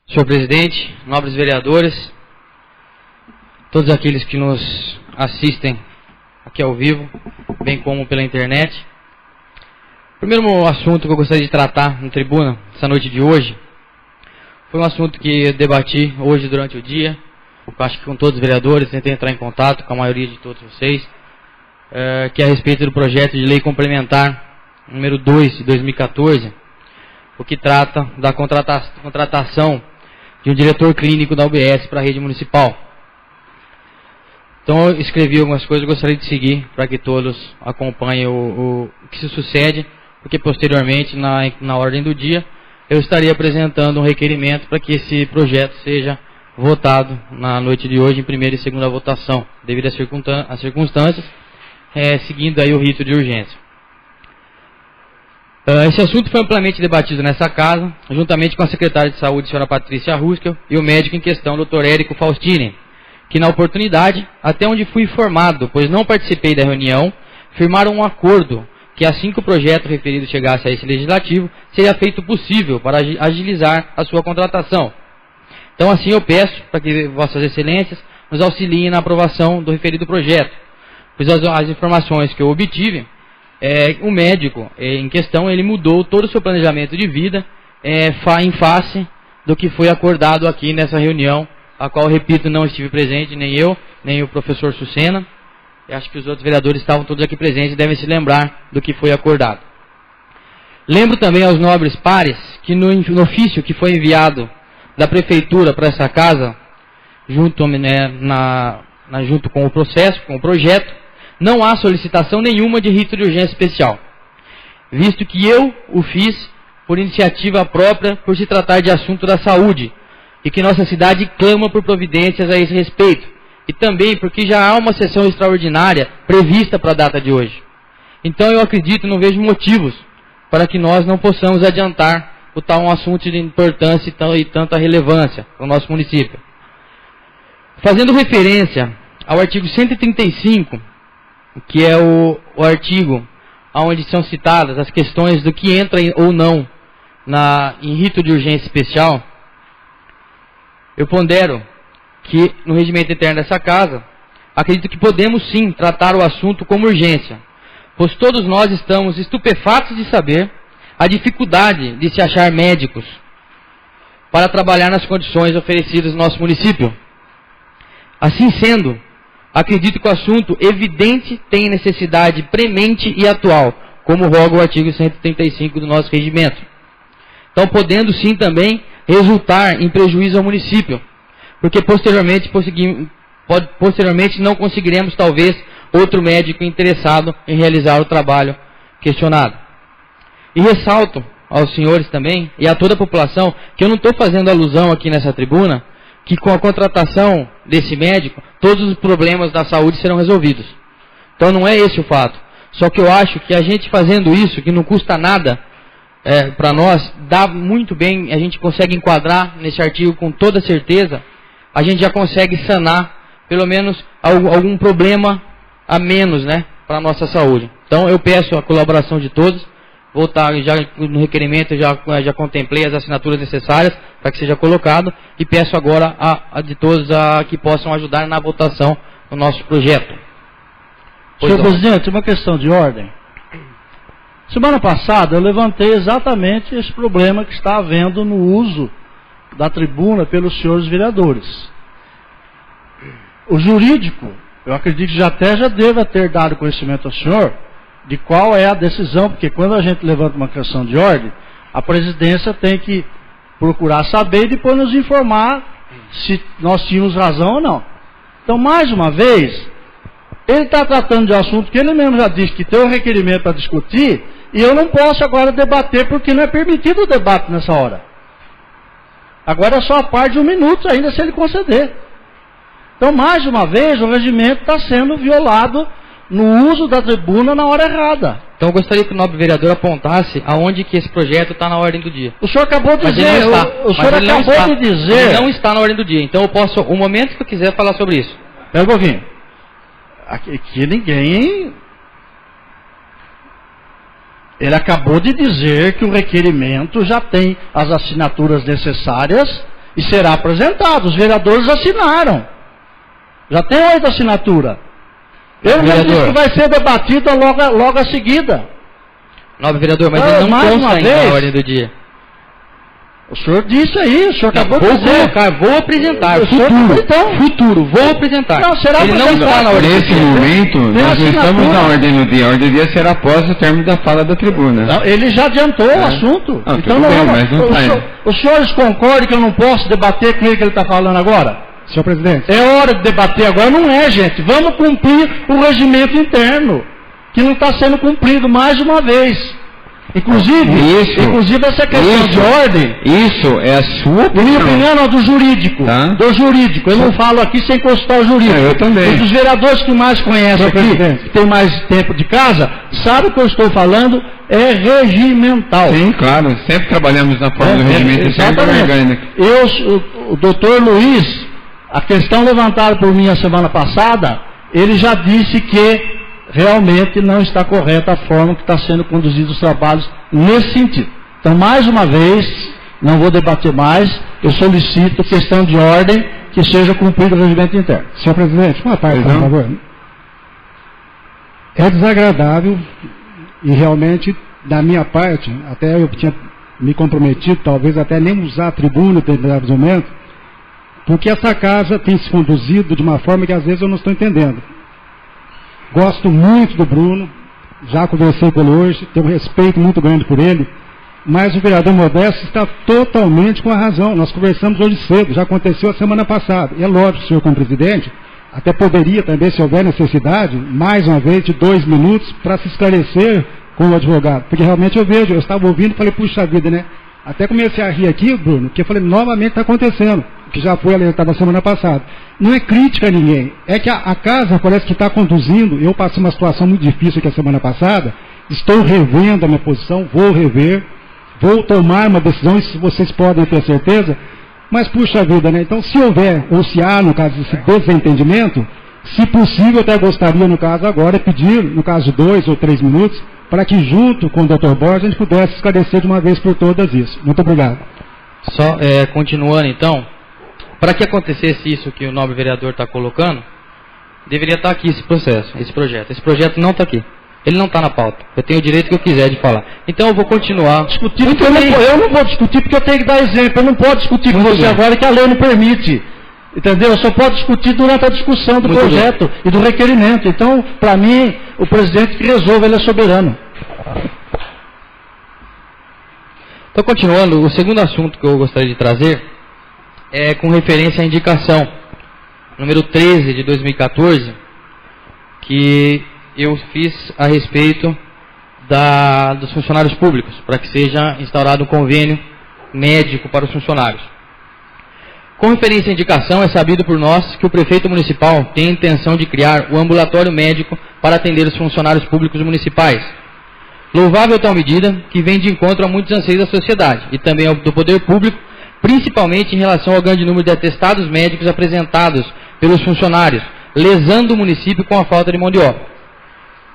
Senhor presidente, nobres vereadores, todos aqueles que nos assistem aqui ao vivo, bem como pela internet. O primeiro assunto que eu gostaria de tratar na tribuna, essa noite de hoje, foi um assunto que eu debati hoje durante o dia. Eu acho que com todos os vereadores, tentei entrar em contato com a maioria de todos vocês, que é a respeito do projeto de lei complementar número 2 de 2014, o que trata da contratação de um diretor clínico da UBS para a rede municipal. Então eu escrevi algumas coisas, gostaria de seguir para que todos acompanhem o que se sucede, porque posteriormente, na ordem do dia, eu estaria apresentando um requerimento para que esse projeto seja votado na noite de hoje em primeira e segunda votação, devido às circunstâncias, seguindo aí o rito de urgência. Esse assunto foi amplamente debatido nessa casa, juntamente com a secretária de saúde, senhora Patrícia Ruskel, e o médico em questão, doutor Érico Faustini, que na oportunidade, até onde fui informado, pois não participei da reunião, firmaram um acordo que assim que o projeto referido chegasse a esse legislativo, seria feito possível para agilizar a sua contratação. Então assim eu peço para que vossas excelências nos auxiliem na aprovação do referido projeto, pois as informações que eu obtive, o médico em questão, ele mudou todo o seu planejamento de vida em face do que foi acordado aqui nessa reunião, a qual, repito, não estive presente, nem eu, nem o professor Sucena. Eu acho que os outros vereadores estavam todos aqui presentes e devem se lembrar do que foi acordado. Lembro também aos nobres pares que no ofício que foi enviado da prefeitura para essa casa, junto com o processo, com o projeto, não há solicitação nenhuma de rito de urgência especial, visto que eu o fiz por iniciativa própria, por se tratar de assunto da saúde, e que nossa cidade clama por providências a esse respeito, e também porque já há uma sessão extraordinária prevista para a data de hoje. Então eu acredito, não vejo motivos para que nós não possamos adiantar o tal assunto de importância e tanta relevância para o nosso município. Fazendo referência ao artigo 135, que é o artigo onde são citadas as questões do que entra ou não em rito de urgência especial, eu pondero que no regimento interno dessa casa, acredito que podemos sim tratar o assunto como urgência, pois todos nós estamos estupefatos de saber a dificuldade de se achar médicos para trabalhar nas condições oferecidas no nosso município. Assim sendo, acredito que o assunto evidente tem necessidade premente e atual, como roga o artigo 135 do nosso regimento. Então, podendo sim também resultar em prejuízo ao município, porque posteriormente não conseguiremos talvez outro médico interessado em realizar o trabalho questionado. E ressalto aos senhores também e a toda a população que eu não estou fazendo alusão aqui nessa tribuna que com a contratação desse médico todos os problemas da saúde serão resolvidos. Então não é esse o fato. Só que eu acho que a gente fazendo isso, que não custa nada para nós, dá muito bem, a gente consegue enquadrar nesse artigo com toda certeza, a gente já consegue sanar pelo menos algum problema a menos, né, para a nossa saúde. Então eu peço a colaboração de todos, já no requerimento já contemplei as assinaturas necessárias para que seja colocado e peço agora a de todos que possam ajudar na votação do nosso projeto. Senhor presidente, uma questão de ordem. Semana passada eu levantei exatamente esse problema que está havendo no uso da tribuna pelos senhores vereadores. O jurídico, eu acredito que já deva ter dado conhecimento ao senhor de qual é a decisão, porque quando a gente levanta uma questão de ordem, a presidência tem que procurar saber e depois nos informar se nós tínhamos razão ou não. Então, mais uma vez, ele está tratando de um assunto que ele mesmo já disse que tem um requerimento para discutir, e eu não posso agora debater porque não é permitido o debate nessa hora. Agora é só a parte de 1 minuto ainda se ele conceder. Então, mais uma vez, o regimento está sendo violado no uso da tribuna na hora errada. Então eu gostaria que o nobre vereador apontasse aonde que esse projeto está na ordem do dia. O senhor acabou de dizer, Ele não está na ordem do dia, então eu posso, o momento que eu quiser, falar sobre isso. Pera um pouquinho. Aqui ninguém... Ele acabou de dizer que o requerimento já tem as assinaturas necessárias e será apresentado. Os vereadores assinaram. Já tem 8 assinaturas. Ele já disse que vai ser debatido logo a seguida. Nobre vereador, mas ele não consta ainda na ordem do dia. O senhor disse aí, o senhor acabou de dizer. Vou apresentar. Futuro, vou apresentar. Não, será ele não está na ordem. Nesse momento, nós não estamos na ordem do dia. A ordem do dia será após o término da fala da tribuna. Não, ele já adiantou o assunto. Não, então não, bem, mas não os senhores concordam que eu não posso debater com ele que ele está falando agora? Senhor presidente. É hora de debater agora, não é, gente. Vamos cumprir o regimento interno, que não está sendo cumprido mais uma vez. Inclusive essa questão de ordem. Isso é a sua opinião. Minha opinião não, do jurídico. Tá? Do jurídico. Eu não falo aqui sem consultar o jurídico. Eu também. Um dos vereadores que mais conhece aqui, que tem mais tempo de casa, sabe o que eu estou falando, é regimental. Sim, claro. Sempre trabalhamos na forma do regimento orgânico. O doutor Luiz, a questão levantada por mim a semana passada, ele já disse que realmente não está correta a forma que está sendo conduzidos os trabalhos nesse sentido. Então, mais uma vez, não vou debater mais, eu solicito questão de ordem que seja cumprido o regimento interno. Senhor presidente, uma parte, por favor. É desagradável e realmente, da minha parte, até eu tinha me comprometido, talvez até nem usar a tribuna em determinado momento, porque essa casa tem se conduzido de uma forma que às vezes eu não estou entendendo. Gosto muito do Bruno, já conversei com ele hoje, tenho um respeito muito grande por ele, mas o vereador Modesto está totalmente com a razão. Nós conversamos hoje cedo, já aconteceu a semana passada. E é lógico, senhor como presidente, até poderia também, se houver necessidade, mais uma vez de 2 minutos para se esclarecer com o advogado. Porque realmente eu estava ouvindo e falei, puxa vida, né? Até comecei a rir aqui, Bruno, porque eu falei, novamente está acontecendo, que já foi alertado na semana passada. Não é crítica a ninguém, é que a casa parece que está conduzindo. Eu passei uma situação muito difícil aqui a semana passada, estou revendo a minha posição, vou rever, vou tomar uma decisão, isso vocês podem ter certeza, mas puxa vida, né? Então se houver, ou se há, no caso desse desentendimento, se possível, eu até gostaria, no caso agora, pedir, no caso de 2 ou 3 minutos, para que junto com o Dr. Borges a gente pudesse esclarecer de uma vez por todas isso. Muito obrigado. Só continuando então, para que acontecesse isso que o nobre vereador está colocando, deveria estar aqui esse processo, esse projeto. Esse projeto não está aqui. Ele não está na pauta. Eu tenho o direito que eu quiser de falar. Então eu vou continuar discutindo. Eu não vou discutir porque eu tenho que dar exemplo. Eu não posso discutir com você agora que a lei não permite. Entendeu? Eu só posso discutir durante a discussão do projeto e do requerimento. Então, para mim, o presidente que resolve, ele é soberano. Então, continuando, o segundo assunto que eu gostaria de trazer é com referência à indicação número 13 de 2014, que eu fiz a respeito dos funcionários públicos, para que seja instaurado um convênio médico para os funcionários. Com referência à indicação, é sabido por nós que o prefeito municipal tem a intenção de criar o ambulatório médico para atender os funcionários públicos municipais. Louvável tal medida, que vem de encontro a muitos anseios da sociedade e também do poder público, principalmente em relação ao grande número de atestados médicos apresentados pelos funcionários, lesando o município com a falta de mão de obra.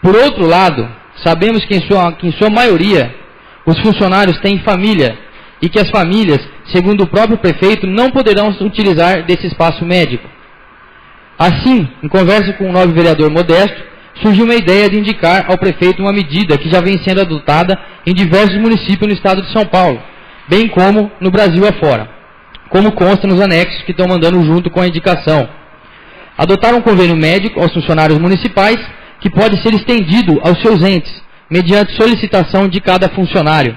Por outro lado, sabemos que em sua maioria, os funcionários têm família, e que as famílias, segundo o próprio prefeito, não poderão utilizar desse espaço médico. Assim, em conversa com o nobre vereador Modesto, surgiu uma ideia de indicar ao prefeito uma medida que já vem sendo adotada em diversos municípios no estado de São Paulo, bem como no Brasil afora, como consta nos anexos que estão mandando junto com a indicação. Adotar um convênio médico aos funcionários municipais, que pode ser estendido aos seus entes, mediante solicitação de cada funcionário.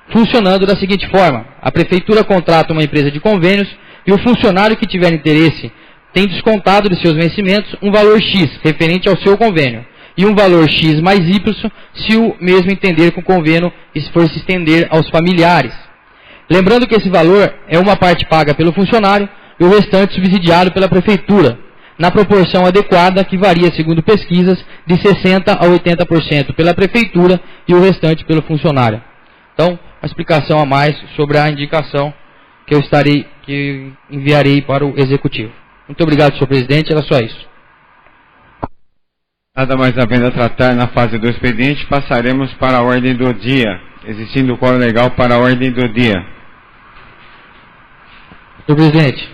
Funcionando da seguinte forma: a prefeitura contrata uma empresa de convênios e o funcionário que tiver interesse tem descontado de seus vencimentos um valor X referente ao seu convênio e um valor X mais Y se o mesmo entender que o convênio for se estender aos familiares. Lembrando que esse valor é uma parte paga pelo funcionário e o restante subsidiado pela prefeitura, na proporção adequada que varia, segundo pesquisas, de 60% a 80% pela prefeitura e o restante pelo funcionário. Então, uma explicação a mais sobre a indicação que enviarei para o Executivo. Muito obrigado, senhor presidente, era só isso. Nada mais havendo a tratar na fase do expediente, passaremos para a ordem do dia, existindo o quórum legal para a ordem do dia. Senhor presidente.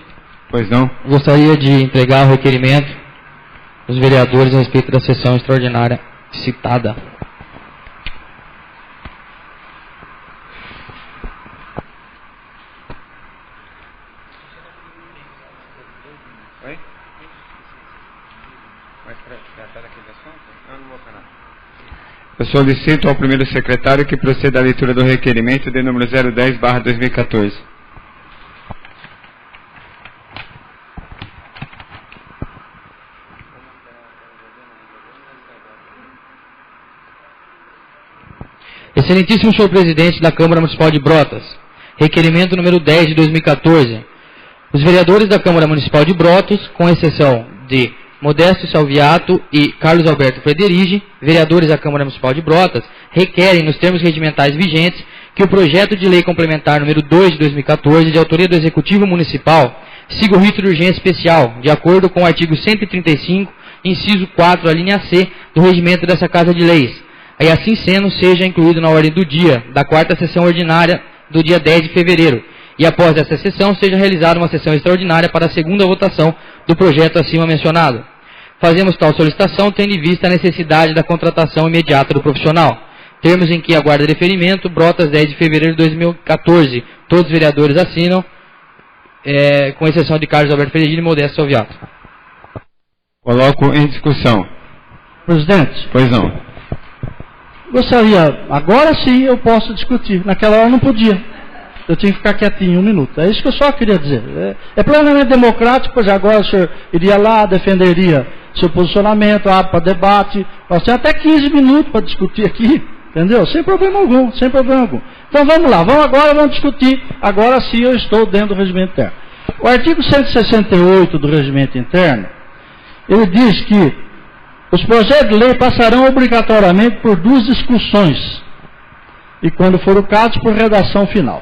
Pois não? Gostaria de entregar o requerimento dos vereadores a respeito da sessão extraordinária citada. Eu solicito ao primeiro secretário que proceda à leitura do requerimento de número 010/2014. Excelentíssimo senhor presidente da Câmara Municipal de Brotas, requerimento número 10 de 2014. Os vereadores da Câmara Municipal de Brotas, com exceção de Modesto Salviato e Carlos Alberto Frederigi, vereadores da Câmara Municipal de Brotas, requerem, nos termos regimentais vigentes, que o projeto de lei complementar número 2 de 2014, de autoria do Executivo Municipal, siga o rito de urgência especial, de acordo com o artigo 135, inciso 4, a linha C, do regimento dessa Casa de Leis. E assim sendo, seja incluído na ordem do dia da quarta sessão ordinária do dia 10 de fevereiro. E após essa sessão, seja realizada uma sessão extraordinária para a segunda votação do projeto acima mencionado. Fazemos tal solicitação tendo em vista a necessidade da contratação imediata do profissional. Termos em que aguarda deferimento, Brotas, 10 de fevereiro de 2014. Todos os vereadores assinam, com exceção de Carlos Alberto Frederigi e Modesto Salviato. Coloco em discussão. Presidente. Pois não. Gostaria, agora sim eu posso discutir. Naquela hora não podia. Eu tinha que ficar quietinho 1 minuto. É isso que eu só queria dizer. É plenamente democrático, pois agora o senhor iria lá, defenderia seu posicionamento, abre para debate. Nós temos até 15 minutos para discutir aqui, entendeu? Sem problema algum, sem problema algum. Então vamos lá, vamos discutir. Agora sim eu estou dentro do regimento interno. O artigo 168 do regimento interno, ele diz que os projetos de lei passarão obrigatoriamente por 2 discussões. E quando for o caso, por redação final.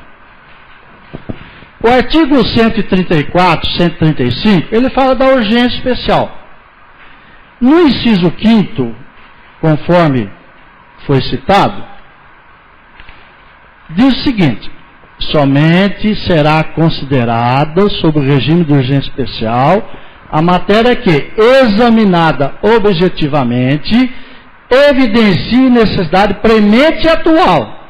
O artigo 134, 135, ele fala da urgência especial. No inciso 5º, conforme foi citado, diz o seguinte: somente será considerada, sob o regime de urgência especial, a matéria que, examinada objetivamente, evidencie necessidade premente e atual,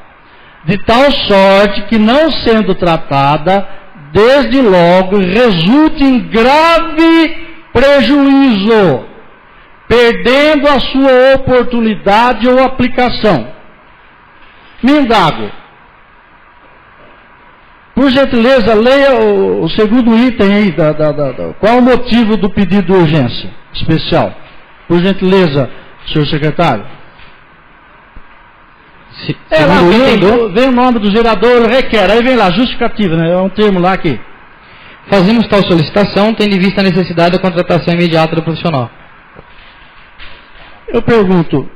de tal sorte que, não sendo tratada, desde logo resulte em grave prejuízo, perdendo a sua oportunidade ou aplicação. Me indago. Por gentileza, leia o segundo item aí, qual o motivo do pedido de urgência especial? Por gentileza, senhor secretário. Lá vem o nome do gerador, requer, aí vem lá, justificativa, né? É um termo lá aqui. Fazemos tal solicitação, tendo em vista a necessidade da contratação imediata do profissional. Eu pergunto,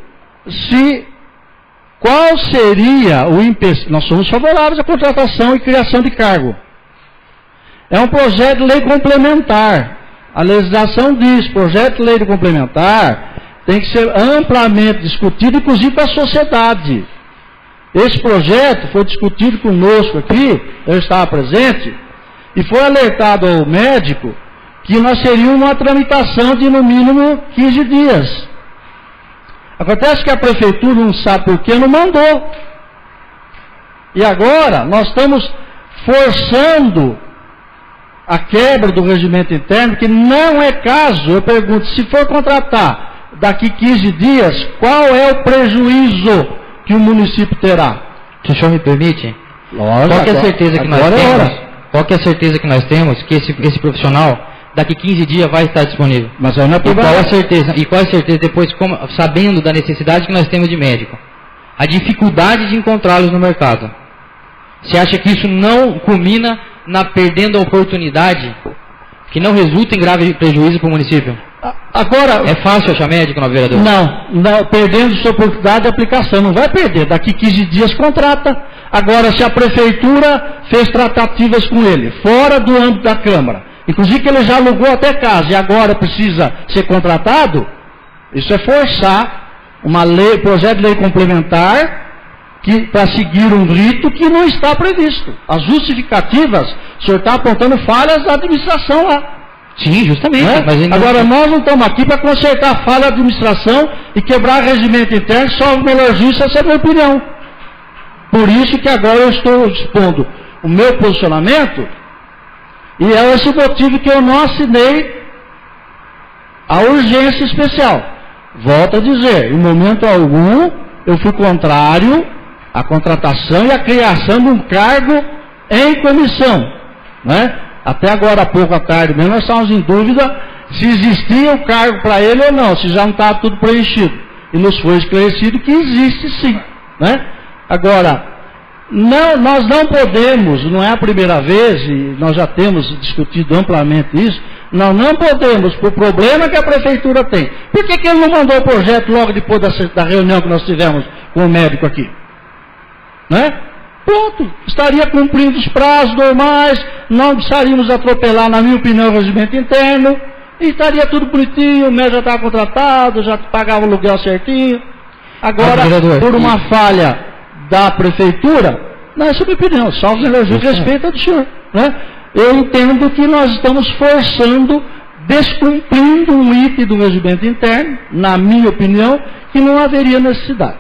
qual seria o empecilho? Nós somos favoráveis à contratação e criação de cargo. É um projeto de lei complementar. A legislação diz, projeto de lei complementar tem que ser amplamente discutido, inclusive com a sociedade. Esse projeto foi discutido conosco aqui, eu estava presente, e foi alertado ao médico que nós teríamos uma tramitação de no mínimo 15 dias. Acontece que a prefeitura não sabe por que não mandou. E agora nós estamos forçando a quebra do regimento interno, que não é caso. Eu pergunto, se for contratar daqui 15 dias, qual é o prejuízo que o município terá? Se o senhor me permite, lógico, qual que é a certeza que nós temos? Qual que é a certeza que nós temos que esse profissional daqui 15 dias vai estar disponível? Mas aí não é qual é a certeza? E qual é a certeza depois, sabendo da necessidade que nós temos de médico? A dificuldade de encontrá-los no mercado. Você acha que isso não culmina na perdendo a oportunidade, que não resulta em grave prejuízo para o município? Agora, é fácil achar médico, não, vereador? Não, perdendo sua oportunidade de aplicação, não vai perder. Daqui 15 dias contrata. Agora, se a prefeitura fez tratativas com ele, fora do âmbito da Câmara, inclusive que ele já alugou até casa e agora precisa ser contratado, isso é forçar uma lei, projeto de lei complementar para seguir um rito que não está previsto. As justificativas, o senhor está apontando falhas da administração lá. Sim, justamente. Mas agora, nós não estamos aqui para consertar a falha da administração e quebrar regimento interno, só o melhor juiz, essa é a minha opinião. Por isso que agora eu estou expondo o meu posicionamento, e é esse o motivo que eu não assinei a urgência especial. Volto a dizer, em momento algum, eu fui contrário à contratação e à criação de um cargo em comissão. Né? Até agora, há pouco à tarde mesmo, nós estávamos em dúvida se existia o cargo para ele ou não, se já não estava tudo preenchido. E nos foi esclarecido que existe sim. Né? Agora, nós não podemos, não é a primeira vez, e nós já temos discutido amplamente isso, nós não podemos, por problema que a prefeitura tem. Por que ele não mandou o projeto logo depois da reunião que nós tivemos com o médico aqui? Né? Pronto, estaria cumprindo os prazos normais, não precisaríamos atropelar, na minha opinião, o regimento interno, e estaria tudo bonitinho, o médico já estava contratado, já pagava o aluguel certinho. Agora, por uma falha da prefeitura, nessa é a minha opinião, salvo elogio e respeito ao senhor, né? Eu entendo que nós estamos forçando, descumprindo um item do regimento interno, na minha opinião, que não haveria necessidade.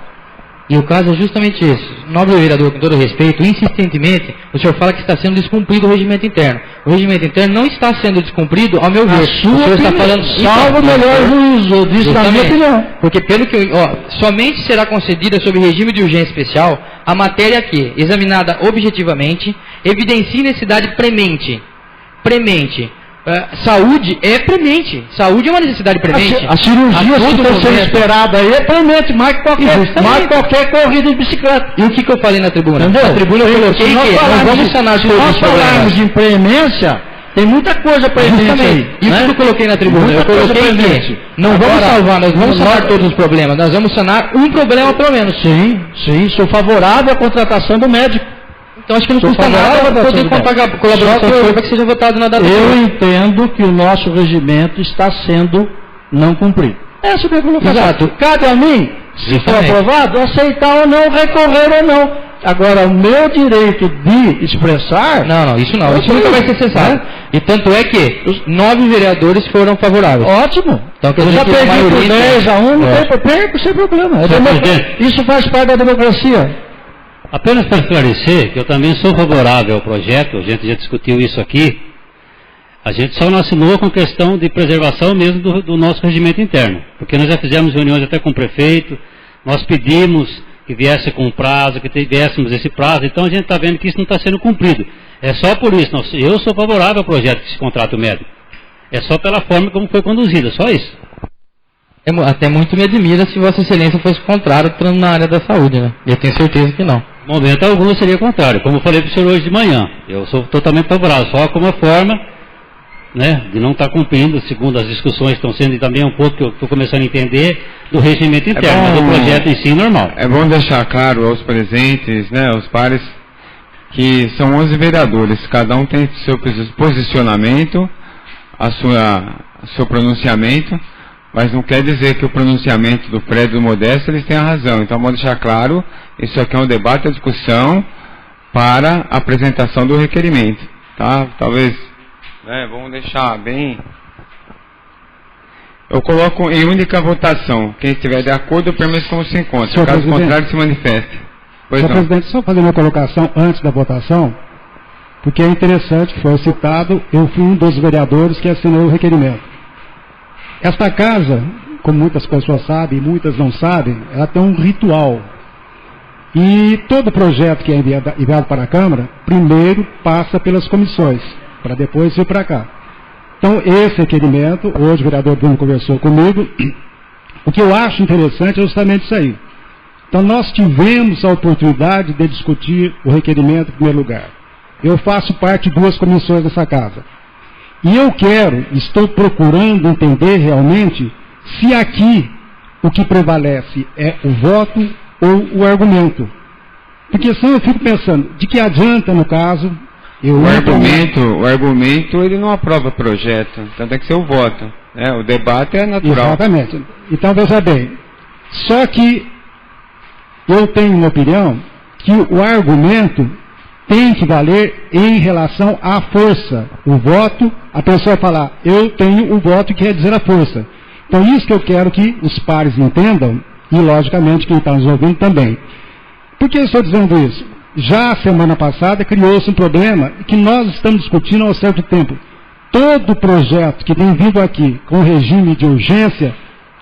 E o caso é justamente esse. Nobre vereador, com todo respeito, insistentemente, o senhor fala que está sendo descumprido o regimento interno. O regimento interno não está sendo descumprido, ao meu ver. O senhor está falando... Salvo o melhor juízo, disse na minha opinião. Porque pelo que somente será concedida sob regime de urgência especial a matéria que, examinada objetivamente, evidencie necessidade premente. Saúde é premente. Saúde é uma necessidade premente. A cirurgia que está sendo esperada aí é premente, mais que qualquer corrida de bicicleta. E o que eu falei na tribuna? Entendeu? Na tribuna eu coloquei que nós vamos sanar todos os problemas. Se nós falarmos em premência, tem muita coisa premente aí. E o que eu coloquei na tribuna? Eu coloquei que não vamos salvar, nós vamos sanar todos os problemas. Nós vamos sanar um problema pelo menos. Sim, sou favorável à contratação do médico. Então acho que não custa nada poder colaborar com o senhor para que seja votado na data. Eu entendo que o nosso regimento está sendo não cumprido. Essa é a minha colocação. Exato. Cabe a mim, se for aprovado, aceitar ou não, recorrer ou não. Agora, o meu direito de expressar... Não, isso não. Isso nunca vai ser cessado. E tanto é que os 9 vereadores foram favoráveis. Ótimo. Então, eu já perdi por 10 a 1, não perco sem problema. Isso faz parte da democracia. Apenas para esclarecer que eu também sou favorável ao projeto, a gente já discutiu isso aqui, a gente só não assinou com questão de preservação mesmo do nosso regimento interno, porque nós já fizemos reuniões até com o prefeito, nós pedimos que viesse com um prazo, que tivéssemos esse prazo, então a gente está vendo que isso não está sendo cumprido. É só por isso, eu sou favorável ao projeto que se contrata o médico, é só pela forma como foi conduzida, só isso. Até muito me admira se Vossa Excelência fosse contrário na área da saúde, né? Eu tenho certeza que não. Momento algum seria contrário, como eu falei para o senhor hoje de manhã. Eu sou totalmente favorável, só como a forma, né, de não estar cumprindo, segundo as discussões que estão sendo, e também um pouco que eu estou começando a entender, do regimento interno, mas do projeto em si normal. É bom deixar claro aos presentes, né, aos pares, que são 11 vereadores, cada um tem seu posicionamento, seu pronunciamento, mas não quer dizer que o pronunciamento do Fred e do Modesto eles têm a razão. Então, vamos deixar claro, isso aqui é um debate, a discussão para a apresentação do requerimento. Tá? Talvez, vamos deixar bem... Eu coloco em única votação. Quem estiver de acordo, permaneça como se encontra. Senhor Caso presidente, contrário, se manifeste. Pois senhor não. presidente, só fazer uma colocação antes da votação, porque é interessante que foi citado, eu fui um dos vereadores que assinou o requerimento. Esta casa, como muitas pessoas sabem e muitas não sabem, ela tem um ritual. E todo projeto que é enviado para a Câmara, primeiro passa pelas comissões, para depois ir para cá. Então, esse requerimento, hoje o vereador Bruno conversou comigo, o que eu acho interessante é justamente isso aí. Então, nós tivemos a oportunidade de discutir o requerimento em primeiro lugar. Eu faço parte de 2 comissões dessa casa. E eu estou procurando entender realmente se aqui o que prevalece é o voto ou o argumento. Porque senão eu fico pensando, de que adianta no caso... O argumento ele não aprova projeto, então tem que ser o voto. Né? O debate é natural. Exatamente. Então veja bem, só que eu tenho uma opinião que o argumento tem que valer em relação à força. O voto, a pessoa falar, eu tenho o voto, que quer dizer a força. Então isso que eu quero que os pares entendam, e logicamente quem está nos ouvindo também. Por que eu estou dizendo isso? Já a semana passada criou-se um problema que nós estamos discutindo há um certo tempo. Todo projeto que tem vindo aqui com regime de urgência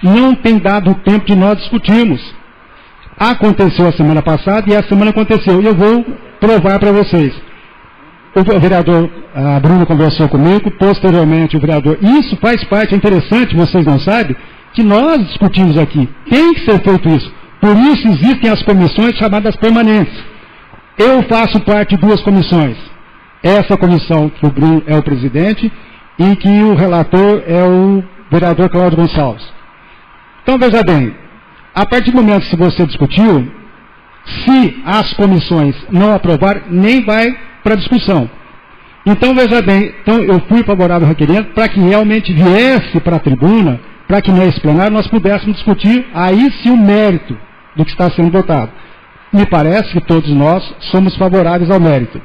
não tem dado o tempo de nós discutirmos. Aconteceu a semana passada e a semana aconteceu. E eu vou provar para vocês. O vereador Bruno conversou comigo, posteriormente o vereador... Isso faz parte, é interessante, vocês não sabem, que nós discutimos aqui. Tem que ser feito isso. Por isso existem as comissões chamadas permanentes. Eu faço parte de duas comissões. Essa comissão que o Bruno é o presidente e que o relator é o vereador Cláudio Gonçalves. Então, veja bem, a partir do momento que você discutiu, se as comissões não aprovarem, nem vai para discussão. Então, veja bem, então eu fui favorável ao requerimento para que realmente viesse para a tribuna, para que nesse plenário nós pudéssemos discutir aí sim o mérito do que está sendo votado. Me parece que todos nós somos favoráveis ao mérito.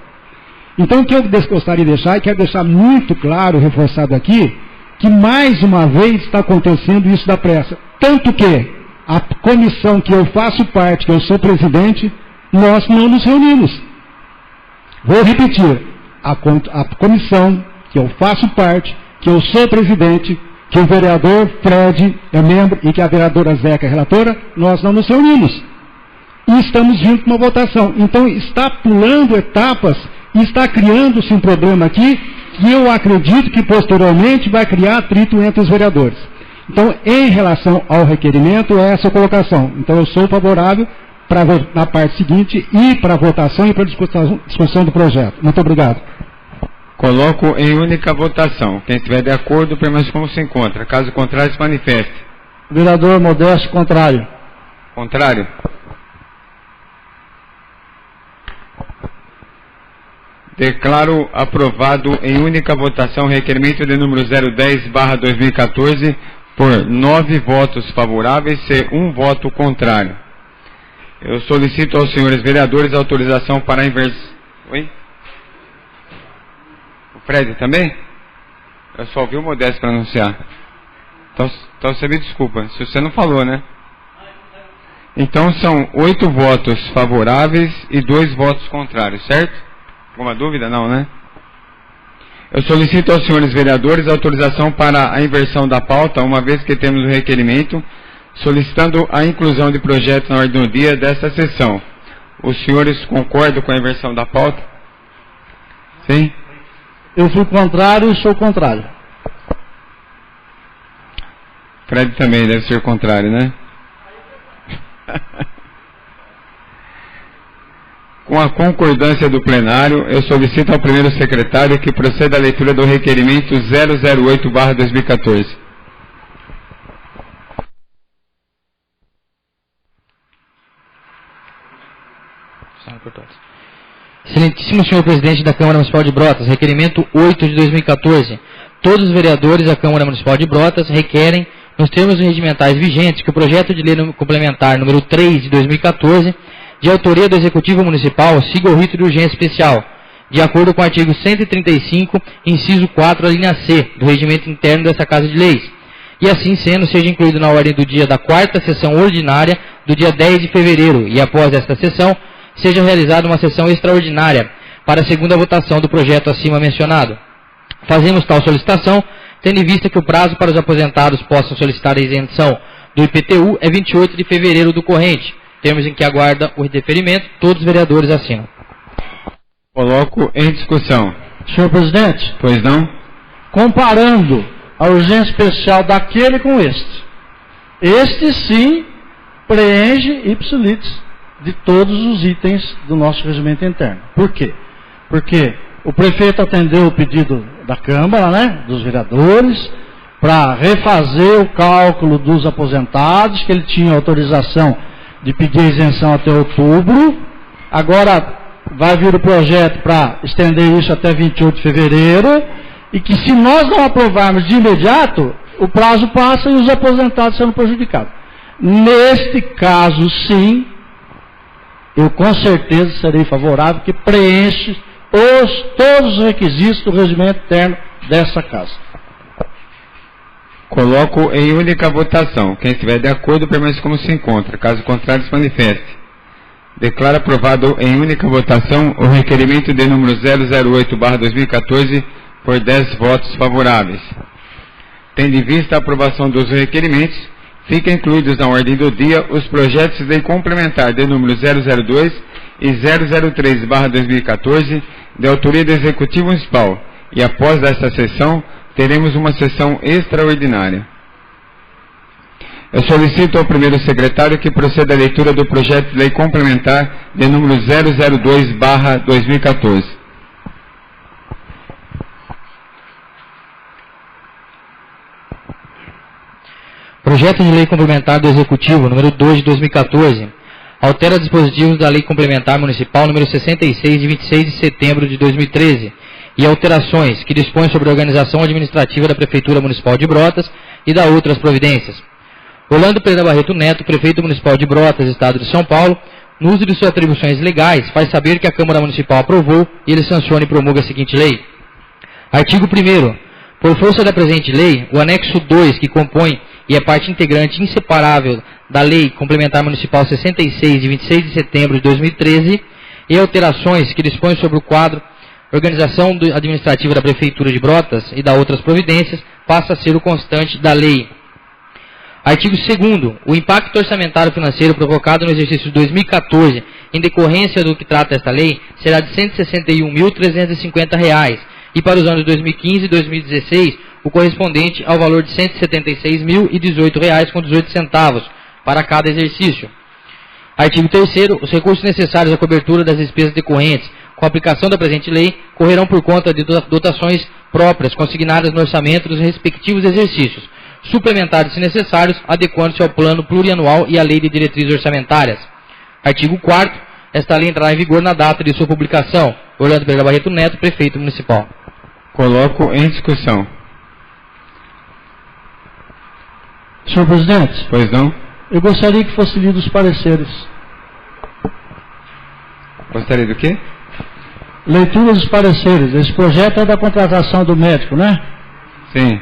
Então, o que eu gostaria de deixar, e quero deixar muito claro, reforçado aqui, que mais uma vez está acontecendo isso da pressa. Tanto que a comissão que eu faço parte, que eu sou presidente, nós não nos reunimos. Vou repetir, a comissão que eu faço parte, que eu sou presidente, que o vereador Fred é membro e que a vereadora Zeca é relatora, nós não nos reunimos. E estamos vindo com uma votação. Então, está pulando etapas e está criando-se um problema aqui que eu acredito que posteriormente vai criar atrito entre os vereadores. Então, em relação ao requerimento, é essa a colocação. Então, eu sou favorável para na parte seguinte e para a votação e para a discussão do projeto. Muito obrigado. Coloco em única votação. Quem estiver de acordo, permanece como se encontra. Caso contrário, se manifeste. Vereador Modesto, contrário. Contrário? Declaro aprovado em única votação o requerimento de número 010/2014 por 9 votos favoráveis e 1 voto contrário. Eu solicito aos senhores vereadores autorização para a inversão. Oi? O Fred também? Eu só ouvi o Modesto para anunciar. Então você me desculpa, se você não falou, né? Então são 8 votos favoráveis e 2 votos contrários, certo? Alguma dúvida? Não, né? Eu solicito aos senhores vereadores autorização para a inversão da pauta, uma vez que temos o requerimento, solicitando a inclusão de projetos na ordem do dia desta sessão. Os senhores concordam com a inversão da pauta? Sim? Eu fui contrário e sou contrário. Fred também deve ser contrário, né? Com a concordância do plenário, eu solicito ao primeiro secretário que proceda à leitura do requerimento 008/2014. Excelentíssimo senhor presidente da Câmara Municipal de Brotas, requerimento 8 de 2014. Todos os vereadores da Câmara Municipal de Brotas requerem, nos termos regimentais vigentes, que o projeto de lei complementar número 3 de 2014, de autoria do Executivo Municipal, siga o rito de urgência especial, de acordo com o artigo 135, inciso 4, a linha C, do regimento interno dessa Casa de Leis. E assim sendo, seja incluído na ordem do dia da 4ª sessão ordinária do dia 10 de fevereiro, e após esta sessão, seja realizada uma sessão extraordinária para a segunda votação do projeto acima mencionado. Fazemos tal solicitação, tendo em vista que o prazo para os aposentados possam solicitar a isenção do IPTU é 28 de fevereiro do corrente, termos em que aguarda o deferimento, todos os vereadores assinam. Coloco em discussão. Senhor presidente. Pois não? Comparando a urgência especial daquele com este sim preenche ipsilis de todos os itens do nosso regimento interno. Por quê? Porque o prefeito atendeu o pedido da Câmara, né, dos vereadores, para refazer o cálculo dos aposentados, que ele tinha autorização de pedir isenção até outubro. Agora vai vir o projeto para estender isso até 28 de fevereiro, e que se nós não aprovarmos de imediato, o prazo passa e os aposentados serão prejudicados. Neste caso, sim, eu com certeza serei favorável, que preenche todos os requisitos do regimento interno dessa casa. Coloco em única votação. Quem estiver de acordo, permanece como se encontra. Caso contrário, se manifeste. Declaro aprovado em única votação o requerimento de número 008/2014 por 10 votos favoráveis. Tendo em vista a aprovação dos requerimentos, ficam incluídos na ordem do dia os projetos de lei complementar de número 002 e 003/2014, de autoria do Executivo Municipal. E após esta sessão, teremos uma sessão extraordinária. Eu solicito ao primeiro secretário que proceda à leitura do projeto de lei complementar de número 002/2014. Projeto de lei complementar do Executivo, número 2 de 2014, altera dispositivos da Lei Complementar Municipal número 66, de 26 de setembro de 2013, e alterações que dispõem sobre a organização administrativa da Prefeitura Municipal de Brotas e da outras providências. Orlando Pereira Barreto Neto, Prefeito Municipal de Brotas, Estado de São Paulo, no uso de suas atribuições legais, faz saber que a Câmara Municipal aprovou e ele sanciona e promulga a seguinte lei. Artigo 1º. Por força da presente lei, o anexo 2, que compõe e é parte integrante inseparável da Lei Complementar Municipal 66, de 26 de setembro de 2013, e alterações que dispõem sobre o quadro organização administrativa da Prefeitura de Brotas e da outras providências, passa a ser o constante da lei. Artigo 2º. O impacto orçamentário financeiro provocado no exercício de 2014, em decorrência do que trata esta lei, será de R$ 161.350, e para os anos 2015 e 2016, o correspondente ao valor de R$ 176.018,18 para cada exercício. Artigo 3º. Os recursos necessários à cobertura das despesas decorrentes com a aplicação da presente lei correrão por conta de dotações próprias consignadas no orçamento dos respectivos exercícios, suplementados se necessários, adequando-se ao plano plurianual e à lei de diretrizes orçamentárias. Artigo 4º. Esta lei entrará em vigor na data de sua publicação. Orlando Pereira Barreto Neto, Prefeito Municipal. Coloco em discussão. Senhor presidente, Pois não? eu gostaria que fosse lido os pareceres. Gostaria do quê? Leitura dos pareceres. Esse projeto é da contratação do médico, né? Sim.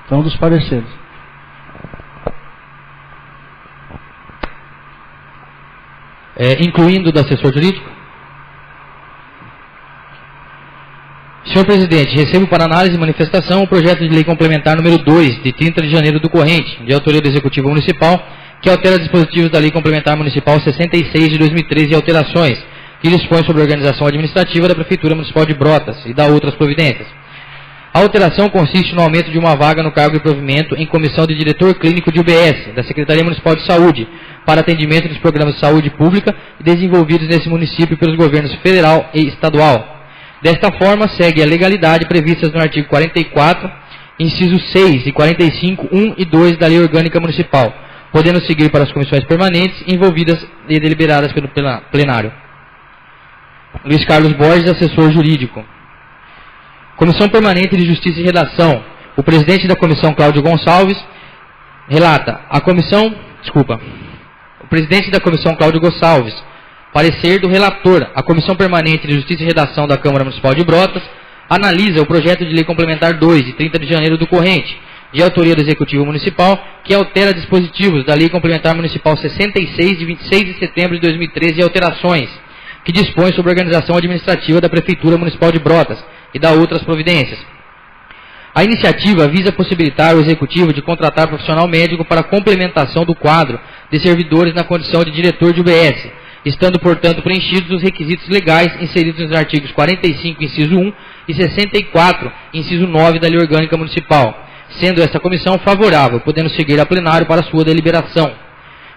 Então, dos pareceres. Incluindo do assessor jurídico? Senhor presidente, recebo para análise e manifestação o projeto de lei complementar número 2, de 30 de janeiro do corrente, de autoria do Executivo Municipal, que altera dispositivos da Lei Complementar Municipal 66 de 2013 e alterações, que dispõe sobre a organização administrativa da Prefeitura Municipal de Brotas e da outras providências. A alteração consiste no aumento de uma vaga no cargo de provimento em comissão de diretor clínico de UBS, da Secretaria Municipal de Saúde, para atendimento dos programas de saúde pública desenvolvidos nesse município pelos governos federal e estadual. Desta forma, segue a legalidade previstas no artigo 44, inciso 6 e 45, 1 e 2 da Lei Orgânica Municipal, podendo seguir para as comissões permanentes envolvidas e deliberadas pelo plenário. Luiz Carlos Borges, assessor jurídico. Comissão Permanente de Justiça e Redação. O presidente da comissão, Cláudio Gonçalves, relata. O presidente da comissão, Cláudio Gonçalves, parecer do relator. A Comissão Permanente de Justiça e Redação da Câmara Municipal de Brotas analisa o projeto de lei complementar 2, de 30 de janeiro do corrente, de autoria do Executivo Municipal, que altera dispositivos da Lei Complementar Municipal 66, de 26 de setembro de 2013 e alterações, que dispõe sobre a organização administrativa da Prefeitura Municipal de Brotas e da outras providências. A iniciativa visa possibilitar ao Executivo de contratar profissional médico para complementação do quadro de servidores na condição de diretor de UBS, estando, portanto, preenchidos os requisitos legais inseridos nos artigos 45, inciso 1 e 64, inciso 9 da Lei Orgânica Municipal, sendo esta comissão favorável, podendo seguir a plenário para sua deliberação.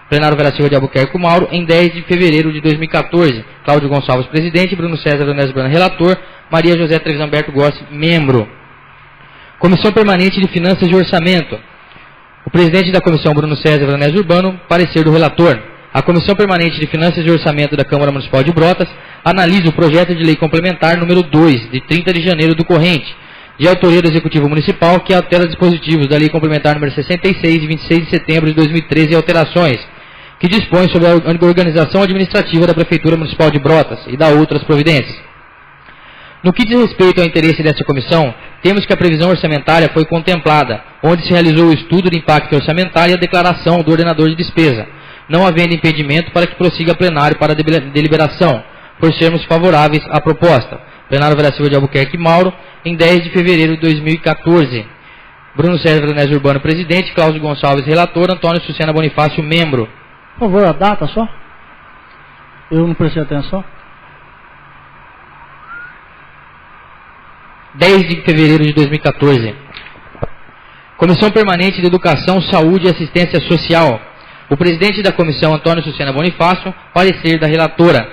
Plenário Vera Silva de Albuquerque Mauro, em 10 de fevereiro de 2014. Cláudio Gonçalves, presidente. Bruno César Donés Brana, relator. Maria José Trevisamberto Gossi, membro. Comissão Permanente de Finanças e Orçamento. O presidente da comissão, Bruno César Donés Urbano, parecer do relator. A Comissão Permanente de Finanças e Orçamento da Câmara Municipal de Brotas analisa o projeto de lei complementar número 2, de 30 de janeiro do corrente, de autoria do Executivo Municipal, que altera dispositivos da Lei Complementar número 66, de 26 de setembro de 2013 e alterações, que dispõe sobre a organização administrativa da Prefeitura Municipal de Brotas e da outras providências. No que diz respeito ao interesse desta comissão, temos que a previsão orçamentária foi contemplada, onde se realizou o estudo de impacto orçamentário e a declaração do ordenador de despesa, não havendo impedimento para que prossiga plenário para deliberação, por sermos favoráveis à proposta. Plenário Vera Silva de Albuquerque Mauro, em 10 de fevereiro de 2014. Bruno César Donés Urbano, presidente. Cláudio Gonçalves, relator. Antônio Sucena Bonifácio, membro. Por favor, a data só? Eu não prestei atenção. 10 de fevereiro de 2014. Comissão Permanente de Educação, Saúde e Assistência Social. O presidente da comissão, Antônio Sucena Bonifácio, parecer da relatora.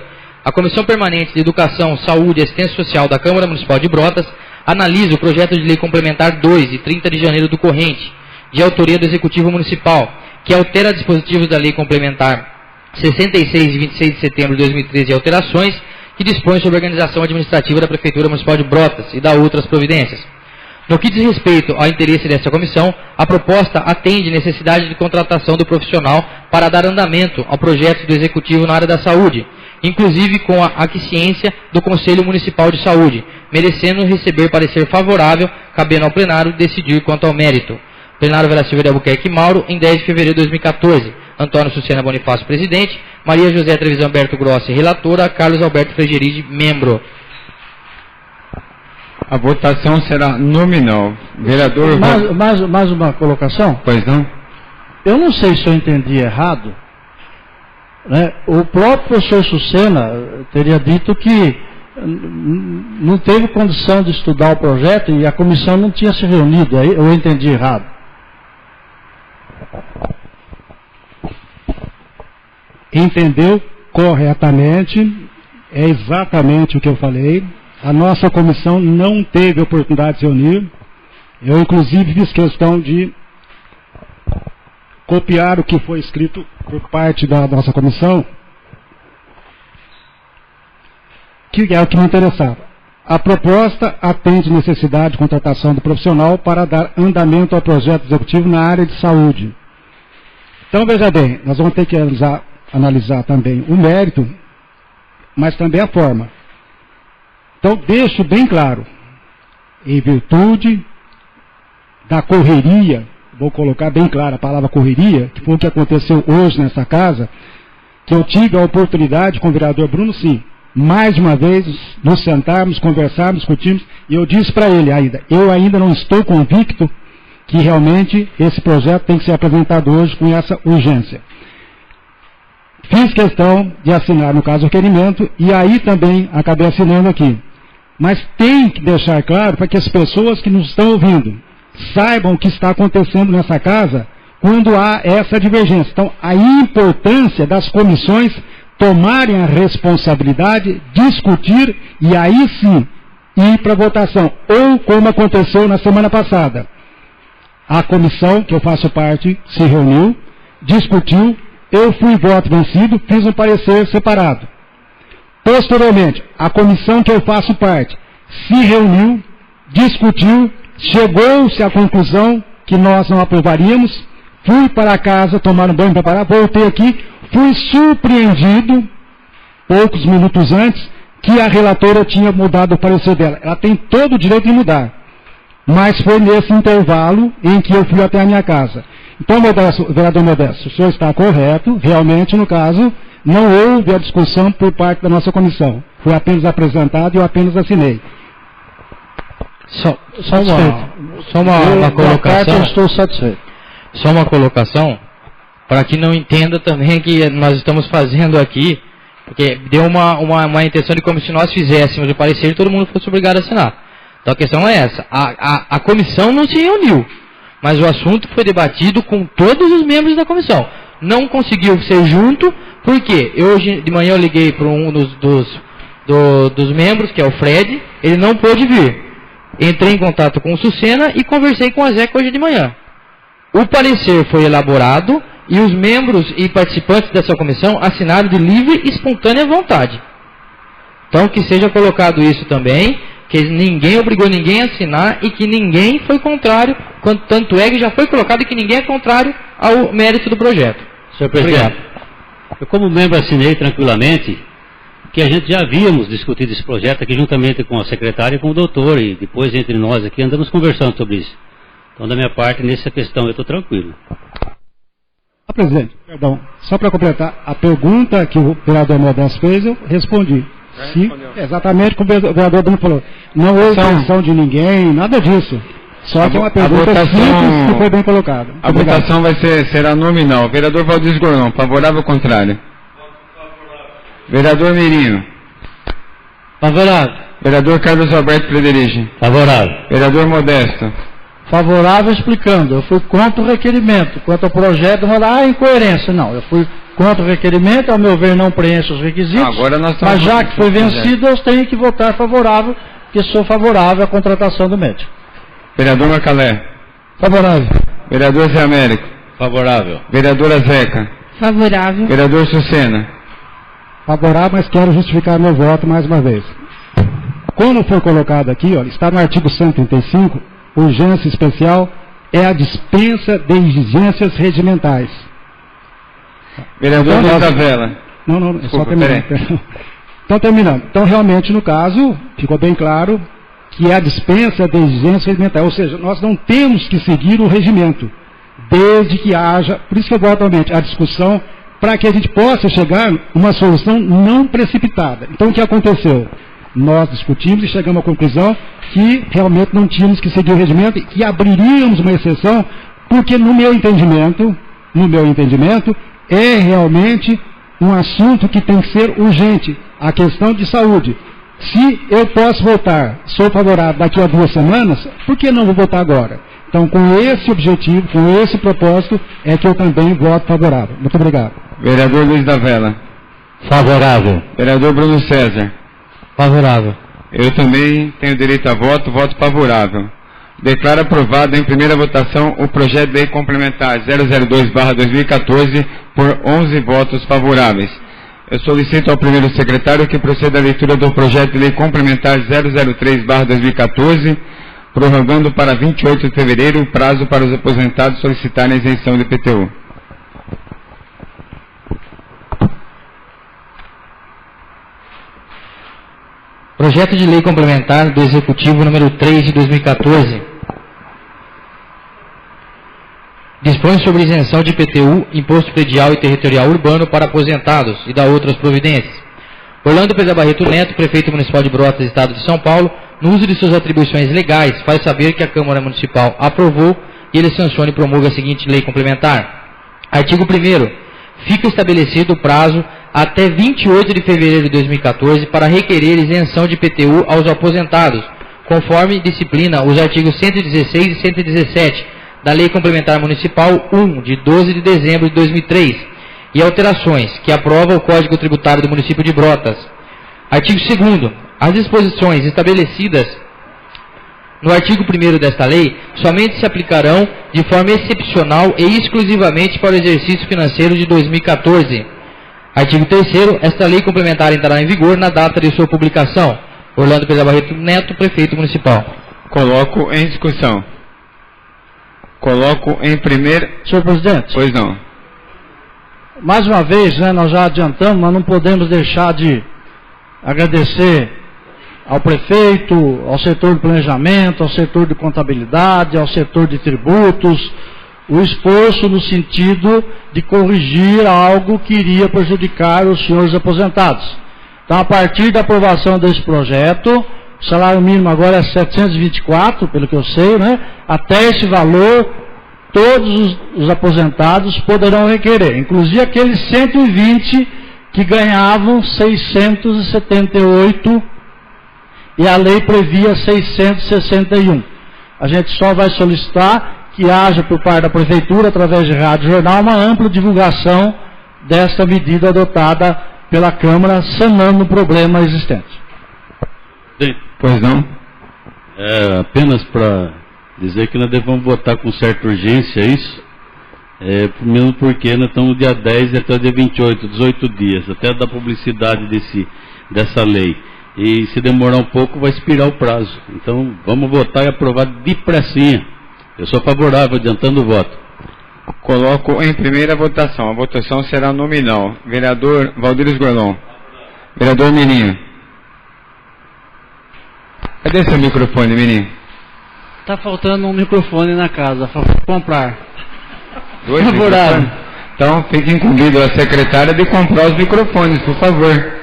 A Comissão Permanente de Educação, Saúde e Assistência Social da Câmara Municipal de Brotas analisa o projeto de lei complementar 2, de 30 de janeiro do corrente, de autoria do Executivo Municipal, que altera dispositivos da Lei Complementar 66 de 26 de setembro de 2013 e alterações, que dispõe sobre a organização administrativa da Prefeitura Municipal de Brotas e da outras providências. No que diz respeito ao interesse desta comissão, a proposta atende necessidade de contratação do profissional para dar andamento ao projeto do Executivo na área da saúde, inclusive com a aquiescência do Conselho Municipal de Saúde, merecendo receber parecer favorável, cabendo ao plenário decidir quanto ao mérito. Plenário Vera Silva de Albuquerque Mauro, em 10 de fevereiro de 2014. Antônio Sucena Bonifácio, presidente. Maria José Trevisan Berto Grossi, relatora. Carlos Alberto Fregeride, membro. A votação será nominal. Vereador... Mais uma colocação? Pois não? Eu não sei se eu entendi errado, né? O próprio professor Sucena teria dito que não teve condição de estudar o projeto e a comissão não tinha se reunido. Aí eu entendi errado. Entendeu corretamente, é exatamente o que eu falei. A nossa comissão não teve oportunidade de se reunir. Eu, inclusive, fiz questão de copiar o que foi escrito por parte da nossa comissão, que é o que me interessava. A proposta atende necessidade de contratação do profissional para dar andamento ao projeto executivo na área de saúde. Então, veja bem, nós vamos ter que analisar também o mérito, mas também a forma. Então, deixo bem claro, em virtude da correria, vou colocar bem claro a palavra correria, que foi o que aconteceu hoje nessa casa, que eu tive a oportunidade com o vereador Bruno, sim, mais de uma vez, nos sentarmos, conversarmos, discutirmos, e eu disse para ele ainda, eu ainda não estou convicto que realmente esse projeto tem que ser apresentado hoje com essa urgência. Fiz questão de assinar, no caso, o requerimento, e aí também acabei assinando aqui. Mas tem que deixar claro para que as pessoas que nos estão ouvindo saibam o que está acontecendo nessa casa quando há essa divergência. Então, a importância das comissões tomarem a responsabilidade, discutir e aí sim ir para a votação. Ou como aconteceu na semana passada. A comissão, que eu faço parte, se reuniu, discutiu, eu fui voto vencido, fiz um parecer separado. Posteriormente, a comissão que eu faço parte se reuniu, discutiu, chegou-se à conclusão que nós não aprovaríamos, fui para casa tomar um banho para parar, voltei aqui, fui surpreendido, poucos minutos antes, que a relatora tinha mudado o parecer dela. Ela tem todo o direito de mudar, mas foi nesse intervalo em que eu fui até a minha casa. Então, vereador Modesto, o senhor está correto, realmente, no caso, não houve a discussão por parte da nossa comissão. Foi apenas apresentado e eu apenas assinei. Só uma colocação. Eu estou satisfeito. Só uma colocação, para que não entenda também que nós estamos fazendo aqui, porque deu uma intenção de como se nós fizéssemos o parecer e todo mundo fosse obrigado a assinar. Então a questão é essa. A comissão não se reuniu, mas o assunto foi debatido com todos os membros da comissão. Não conseguiu ser junto, porque hoje de manhã eu liguei para um dos membros, que é o Fred, ele não pôde vir. Entrei em contato com o Sucena e conversei com a Zeca hoje de manhã. O parecer foi elaborado e os membros e participantes dessa comissão assinaram de livre e espontânea vontade. Então que seja colocado isso também, que ninguém obrigou ninguém a assinar e que ninguém foi contrário, tanto é que já foi colocado que ninguém é contrário ao mérito do projeto. Senhor presidente, eu como membro assinei tranquilamente que a gente já havíamos discutido esse projeto aqui juntamente com a secretária e com o doutor, e depois entre nós aqui andamos conversando sobre isso. Então, da minha parte, nessa questão eu estou tranquilo. Presidente, perdão, só para completar, a pergunta que o vereador Modesto fez, eu respondi. Sim, exatamente como o vereador Bruno falou. Não houve intenção de ninguém, nada disso. Só que é uma pergunta simples que foi bem colocada. A votação será nominal. Vereador Valdir Gornão, favorável ou contrário? Vereador Mirinho. Favorável. Vereador Carlos Alberto Frederich. Favorável. Vereador Modesto. favorável explicando. Eu fui contra o requerimento. Quanto ao projeto, incoerência. Não, eu fui contra o requerimento, ao meu ver não preenche os requisitos. Agora nós mas já que foi vencido, eu tenho que votar favorável, porque sou favorável à contratação do médico. Vereador Macalé. Favorável. Vereador Zé Américo. Favorável. Vereadora Zeca. Favorável. Vereador Sucena. Favorável, mas quero justificar meu voto mais uma vez. Como foi colocado aqui, olha, está no artigo 135, urgência especial é a dispensa de exigências regimentais. Vereador Luiz da Vela. Não, desculpa, só terminando. Então, terminando. Então, realmente, no caso, ficou bem claro que é a dispensa de exigências regimentais. Ou seja, nós não temos que seguir o regimento, desde que haja, por isso que eu voto realmente, a discussão, para que a gente possa chegar a uma solução não precipitada. Então, o que aconteceu? Nós discutimos e chegamos à conclusão que realmente não tínhamos que seguir o regimento e que abriríamos uma exceção, porque no meu entendimento, é realmente um assunto que tem que ser urgente, a questão de saúde. Se eu posso votar, sou favorável daqui a 2 semanas, por que não vou votar agora? Então, com esse objetivo, com esse propósito, é que eu também voto favorável. Muito obrigado. Vereador Luiz da Vela. Favorável. Vereador Bruno César. Favorável. Eu também tenho direito a voto favorável. Declaro aprovado em primeira votação o projeto de lei complementar 002/2014 por 11 votos favoráveis. Eu solicito ao primeiro secretário que proceda à leitura do projeto de lei complementar 003/2014, prorrogando para 28 de fevereiro o prazo para os aposentados solicitarem a isenção de IPTU. Projeto de lei complementar do Executivo número 3 de 2014. Dispõe sobre isenção de IPTU, Imposto Predial e Territorial Urbano para aposentados e dá outras providências. Orlando Pedro Barreto Neto, Prefeito Municipal de Brotas, Estado de São Paulo, no uso de suas atribuições legais, faz saber que a Câmara Municipal aprovou e ele sanciona e promulga a seguinte lei complementar. Artigo 1º. Fica estabelecido o prazo até 28 de fevereiro de 2014 para requerer isenção de IPTU aos aposentados, conforme disciplina os artigos 116 e 117 da Lei Complementar Municipal 1, de 12 de dezembro de 2003, e alterações que aprova o Código Tributário do município de Brotas. Artigo 2º. As disposições estabelecidas no artigo 1º desta lei somente se aplicarão de forma excepcional e exclusivamente para o exercício financeiro de 2014. Artigo 3º. Esta lei complementar entrará em vigor na data de sua publicação. Orlando Pedro Barreto Neto, Prefeito Municipal. Coloco em discussão. Coloco em primeiro... Senhor presidente. Pois não. Mais uma vez, nós já adiantamos, mas não podemos deixar de agradecer ao prefeito, ao setor de planejamento, ao setor de contabilidade, ao setor de tributos, o esforço no sentido de corrigir algo que iria prejudicar os senhores aposentados. Então, a partir da aprovação desse projeto, o salário mínimo agora é 724, pelo que eu sei, até esse valor, todos os aposentados poderão requerer, inclusive aqueles 120 que ganhavam 678 e a lei previa 661. A gente só vai solicitar que haja por parte da Prefeitura, através de rádio e jornal, uma ampla divulgação desta medida adotada pela Câmara, sanando o problema existente. Pois não? Apenas para dizer que nós devemos votar com certa urgência isso, mesmo porque nós estamos no dia 10 até o dia 28, 18 dias, até da publicidade dessa lei. E se demorar um pouco, vai expirar o prazo. Então, vamos votar e aprovar depressinha. Eu sou favorável, adiantando o voto. Coloco em primeira votação. A votação será nominal. Vereador Valdir Gorlon. Vereador Meninho. Cadê seu microfone, Meninho? Está faltando um microfone na casa. Falta comprar. 2 favorável. Microfones? Então, fique incumbido a secretária de comprar os microfones, por favor.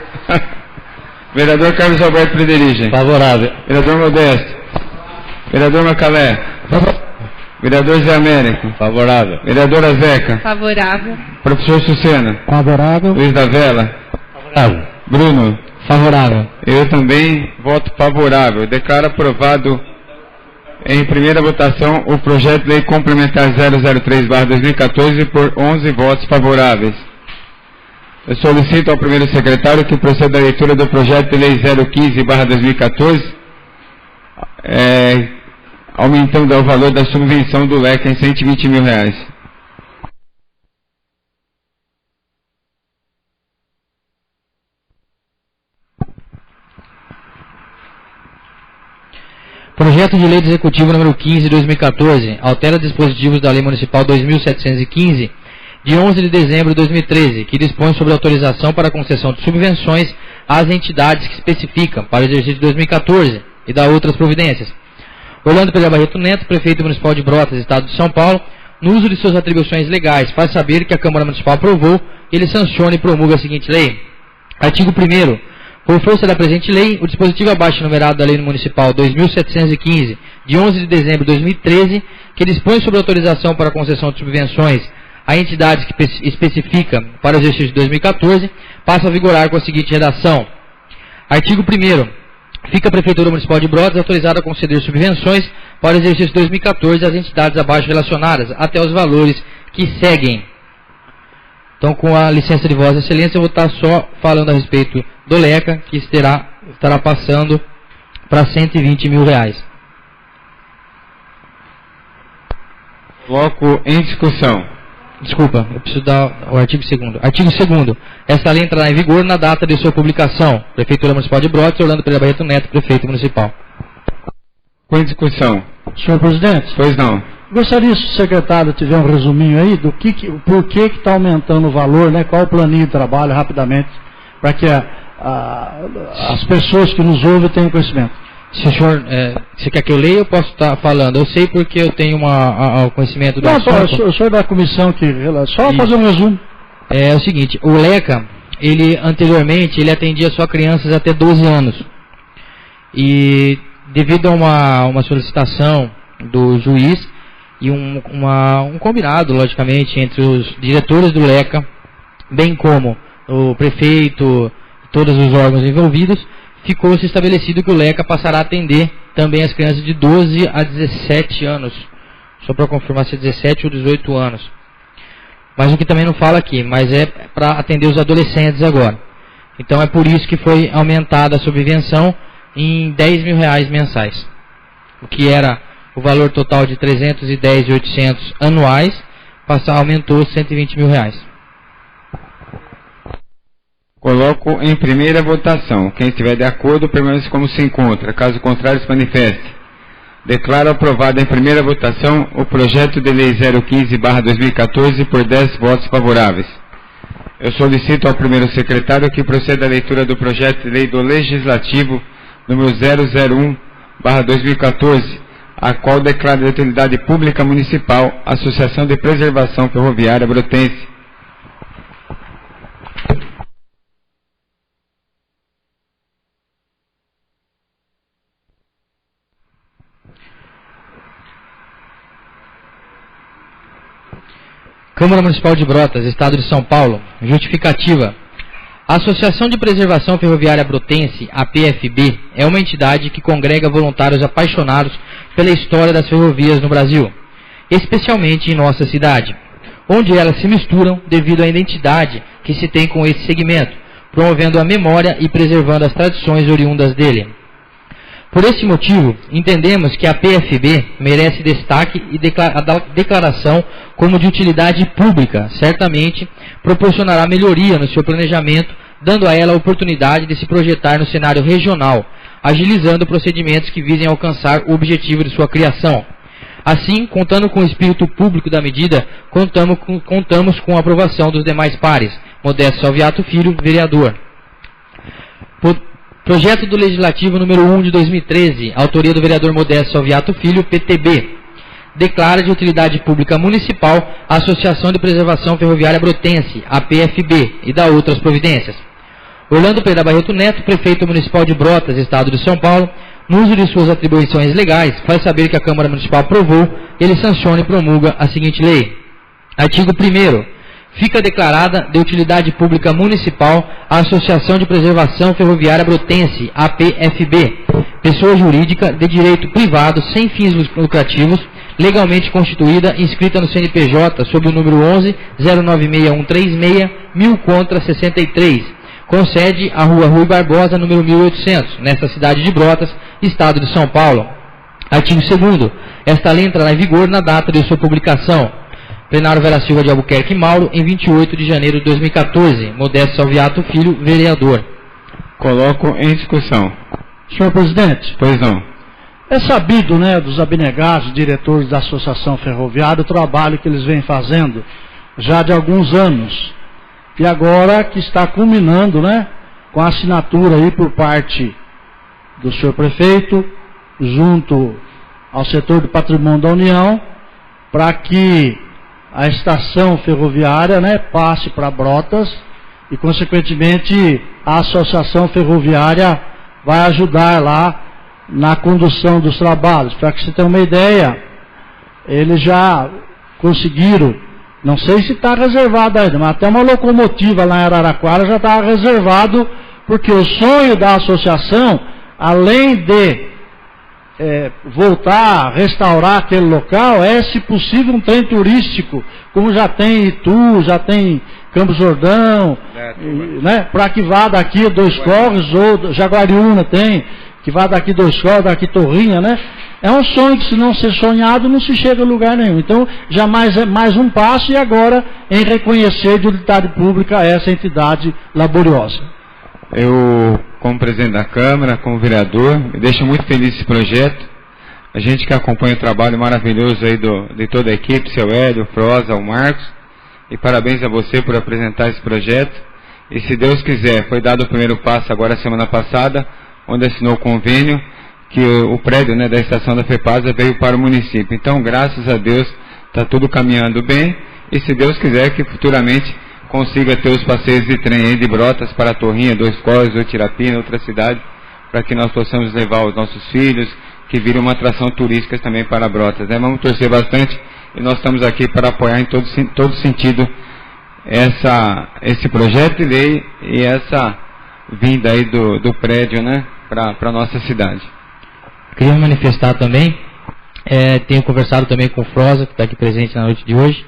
Vereador Carlos Alberto Frederich. Favorável. Vereador Modesto. Vereador Macalé. Vereador Zé Américo. Favorável. Vereadora Zeca. Favorável. Professor Sucena. Favorável. Luiz da Vela. Favorável. Bruno. Favorável. Eu também voto favorável. Declaro aprovado em primeira votação o projeto de lei complementar 003/2014 por 11 votos favoráveis. Eu solicito ao primeiro secretário que proceda à leitura do projeto de lei 015/2014, aumentando o valor da subvenção do LECA em R$120 mil. Projeto de Lei do Executivo número 15 de 2014 altera dispositivos da Lei Municipal 2715 de 11 de dezembro de 2013, que dispõe sobre autorização para a concessão de subvenções às entidades que especificam para o exercício de 2014 e dá outras providências. Orlando Pereira Barreto Neto, Prefeito Municipal de Brotas, Estado de São Paulo, no uso de suas atribuições legais, faz saber que a Câmara Municipal aprovou, ele sanciona e promulga a seguinte lei. Artigo 1º. Por força da presente lei, o dispositivo abaixo numerado da Lei Municipal 2715, de 11 de dezembro de 2013, que dispõe sobre autorização para a concessão de subvenções a entidades que especifica para o exercício de 2014, passa a vigorar com a seguinte redação. Artigo 1º. Fica a Prefeitura Municipal de Brotas autorizada a conceder subvenções para o exercício de 2014 às entidades abaixo relacionadas, até os valores que seguem. Então, com a licença de Vossa Excelência, eu vou estar só falando a respeito do LECA, que estará passando para R$120 mil. Coloco em discussão. Desculpa, eu preciso dar o artigo 2º. Artigo 2º. Esta lei entrará em vigor na data de sua publicação. Prefeitura Municipal de Brotas, Orlando Pereira Barreto Neto, Prefeito Municipal. Com discussão. Senhor presidente? Pois não. Gostaria, se o secretário tiver um resuminho aí, do por que está aumentando o valor, né? Qual o planinho de trabalho, rapidamente, para que as pessoas que nos ouvem tenham conhecimento. Se o senhor, você quer que eu leia, eu posso estar falando. Eu sei porque eu tenho o conhecimento do assunto. Não, o senhor da comissão que... Só fazer um resumo. É o seguinte, o LECA, anteriormente, ele atendia só crianças até 12 anos. E devido a uma solicitação do juiz e um combinado, logicamente, entre os diretores do LECA, bem como o prefeito, todos os órgãos envolvidos, ficou-se estabelecido que o LECA passará a atender também as crianças de 12 a 17 anos. Só para confirmar se é 17 ou 18 anos. Mas o que também não fala aqui, mas é para atender os adolescentes agora. Então é por isso que foi aumentada a subvenção em R$10 mil mensais. O que era o valor total de 310.800 anuais, aumentou R$120 mil. Coloco em primeira votação. Quem estiver de acordo, permanece como se encontra. Caso contrário, se manifeste. Declaro aprovado em primeira votação o projeto de lei 015/2014 por 10 votos favoráveis. Eu solicito ao primeiro secretário que proceda à leitura do projeto de lei do Legislativo número 001/2014, a qual declara de utilidade pública municipal a Associação de Preservação Ferroviária Brotense. Câmara Municipal de Brotas, Estado de São Paulo. Justificativa. A Associação de Preservação Ferroviária Brotense, a PFB, é uma entidade que congrega voluntários apaixonados pela história das ferrovias no Brasil, especialmente em nossa cidade, onde elas se misturam devido à identidade que se tem com esse segmento, promovendo a memória e preservando as tradições oriundas dele. Por esse motivo, entendemos que a PFB merece destaque e a declaração como de utilidade pública, certamente proporcionará melhoria no seu planejamento, dando a ela a oportunidade de se projetar no cenário regional, agilizando procedimentos que visem alcançar o objetivo de sua criação. Assim, contando com o espírito público da medida, contamos com a aprovação dos demais pares. Modesto Salviato Filho, vereador. Projeto do Legislativo número 1 de 2013, autoria do vereador Modesto Salviato Filho, PTB. Declara de utilidade pública municipal a Associação de Preservação Ferroviária Brotense, a PFB, e dá outras providências. Orlando Pereira Barreto Neto, Prefeito Municipal de Brotas, Estado de São Paulo, no uso de suas atribuições legais, faz saber que a Câmara Municipal aprovou, ele sanciona e promulga a seguinte lei. Artigo 1º. Fica declarada de utilidade pública municipal a Associação de Preservação Ferroviária Brotense, a PFB, pessoa jurídica de direito privado sem fins lucrativos, legalmente constituída, inscrita no CNPJ sob o número 11-096136, 1000 contra 63, com sede à Rua Rui Barbosa, número 1800, nesta cidade de Brotas, Estado de São Paulo. Artigo 2º. Esta lei entrará em vigor na data de sua publicação. Plenário Vera Silva de Albuquerque Mauro, em 28 de janeiro de 2014. Modesto Salviato Filho, vereador. Coloco em discussão. Senhor presidente. Pois não. É sabido, né, dos abnegados diretores da Associação Ferroviária, o trabalho que eles vêm fazendo já de alguns anos. E agora que está culminando, né, com a assinatura aí por parte do senhor prefeito, junto ao setor do patrimônio da União, para que a estação ferroviária, né, passe para Brotas e, consequentemente, a Associação Ferroviária vai ajudar lá na condução dos trabalhos. Para que você tenha uma ideia, eles já conseguiram, não sei se está reservado ainda, mas até uma locomotiva lá em Araraquara já está reservado, porque o sonho da associação, além de voltar, restaurar aquele local, é, se possível, um trem turístico, como já tem Itu, já tem Campos Jordão, né, para que vá daqui a Dois Córregos, ou Jaguariúna tem, que vá daqui Dois Córregos, daqui Torrinha, né? É um sonho que, se não ser sonhado, não se chega a lugar nenhum. Então, jamais é mais um passo, e agora em reconhecer de utilidade pública essa entidade laboriosa. Eu, como presidente da Câmara, como vereador, me deixa muito feliz esse projeto. A gente que acompanha o trabalho maravilhoso aí de toda a equipe, seu Hélio, o Froza, o Marcos, e parabéns a você por apresentar esse projeto. E se Deus quiser, foi dado o primeiro passo agora semana passada, onde assinou o convênio, que o prédio, né, da estação da FEPASA veio para o município. Então, graças a Deus, está tudo caminhando bem, e se Deus quiser que futuramente consiga ter os passeios de trem aí de Brotas para Torrinha, Dois Córregos, ou Tirapina, outra cidade, para que nós possamos levar os nossos filhos, que vire uma atração turística também para Brotas, né? Vamos torcer bastante, e nós estamos aqui para apoiar em todo sentido esse projeto de lei e essa vinda aí do prédio, né, para a nossa cidade. Queria me manifestar também, tenho conversado também com o Froza, que está aqui presente na noite de hoje,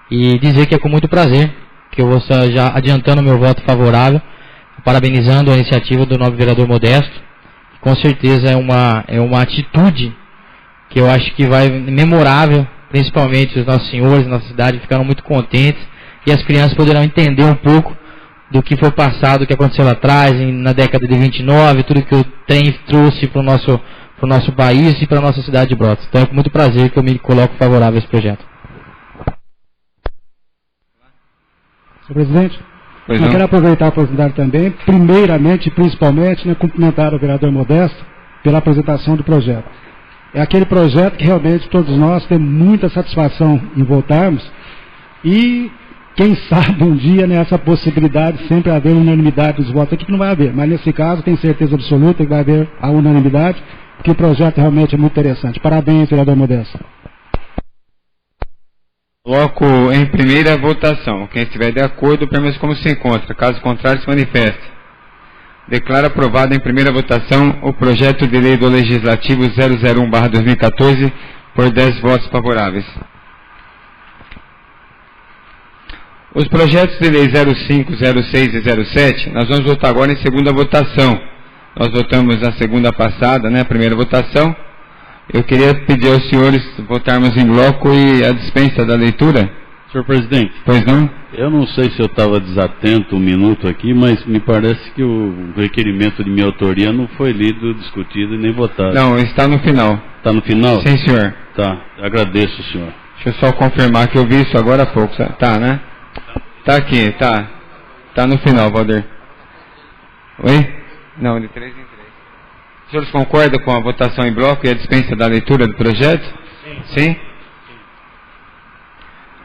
e dizer que é com muito prazer que eu vou estar já adiantando meu voto favorável, parabenizando a iniciativa do novo vereador Modesto. Com certeza é uma atitude que eu acho que vai memorável, principalmente os nossos senhores, nossa cidade ficaram muito contentes, e as crianças poderão entender um pouco do que foi passado, o que aconteceu lá atrás, na década de 29, tudo que o trem trouxe para o nosso país e para a nossa cidade de Brotas. Então é com muito prazer que eu me coloco favorável a esse projeto. Senhor presidente, eu quero aproveitar a oportunidade também, primeiramente e principalmente, né, cumprimentar o vereador Modesto pela apresentação do projeto. É aquele projeto que realmente todos nós temos muita satisfação em votarmos, e quem sabe um dia, né, essa possibilidade sempre haver unanimidade dos votos aqui, que não vai haver, mas nesse caso tenho certeza absoluta que vai haver a unanimidade, porque o projeto realmente é muito interessante. Parabéns, vereador Modesto. Coloco em primeira votação. Quem estiver de acordo, permaneça como se encontra. Caso contrário, se manifeste. Declaro aprovado em primeira votação o projeto de lei do Legislativo 001/2014 por 10 votos favoráveis. Os projetos de lei 05, 06 e 07, nós vamos votar agora em segunda votação. Nós votamos na segunda passada, né, a primeira votação. Eu queria pedir aos senhores votarmos em bloco e a dispensa da leitura. Senhor presidente. Pois não? Eu não sei se eu estava desatento um minuto aqui, mas me parece que o requerimento de minha autoria não foi lido, discutido e nem votado. Não, está no final. Está no final? Sim, senhor. Tá, agradeço, senhor. Deixa eu só confirmar que eu vi isso agora há pouco. Tá, né? Tá aqui, tá. Tá no final, Valdir. Oi? Não, de 3 em 3. Os senhores concordam com a votação em bloco e a dispensa da leitura do projeto? Sim. Sim?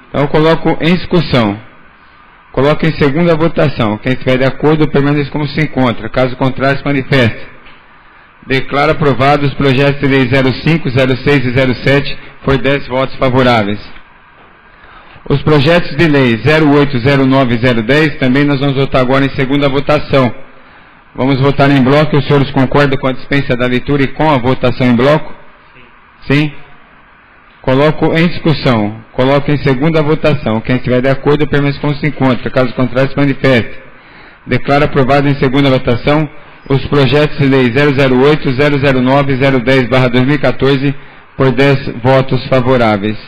Então eu coloco em discussão. Coloco em segunda votação. Quem estiver de acordo, permaneça como se encontra. Caso contrário, se manifeste. Declaro aprovados os projetos de lei 05, 06 e 07 por 10 votos favoráveis. Os projetos de lei 08, 09 e 010 também nós vamos votar agora em segunda votação. Vamos votar em bloco. Os senhores concordam com a dispensa da leitura e com a votação em bloco? Sim? Coloco em discussão. Coloco em segunda votação. Quem estiver de acordo, permaneça como se encontra. Caso contrário, se manifeste. Declaro aprovado em segunda votação os projetos de lei 008, 009 e 010/2014 por 10 votos favoráveis.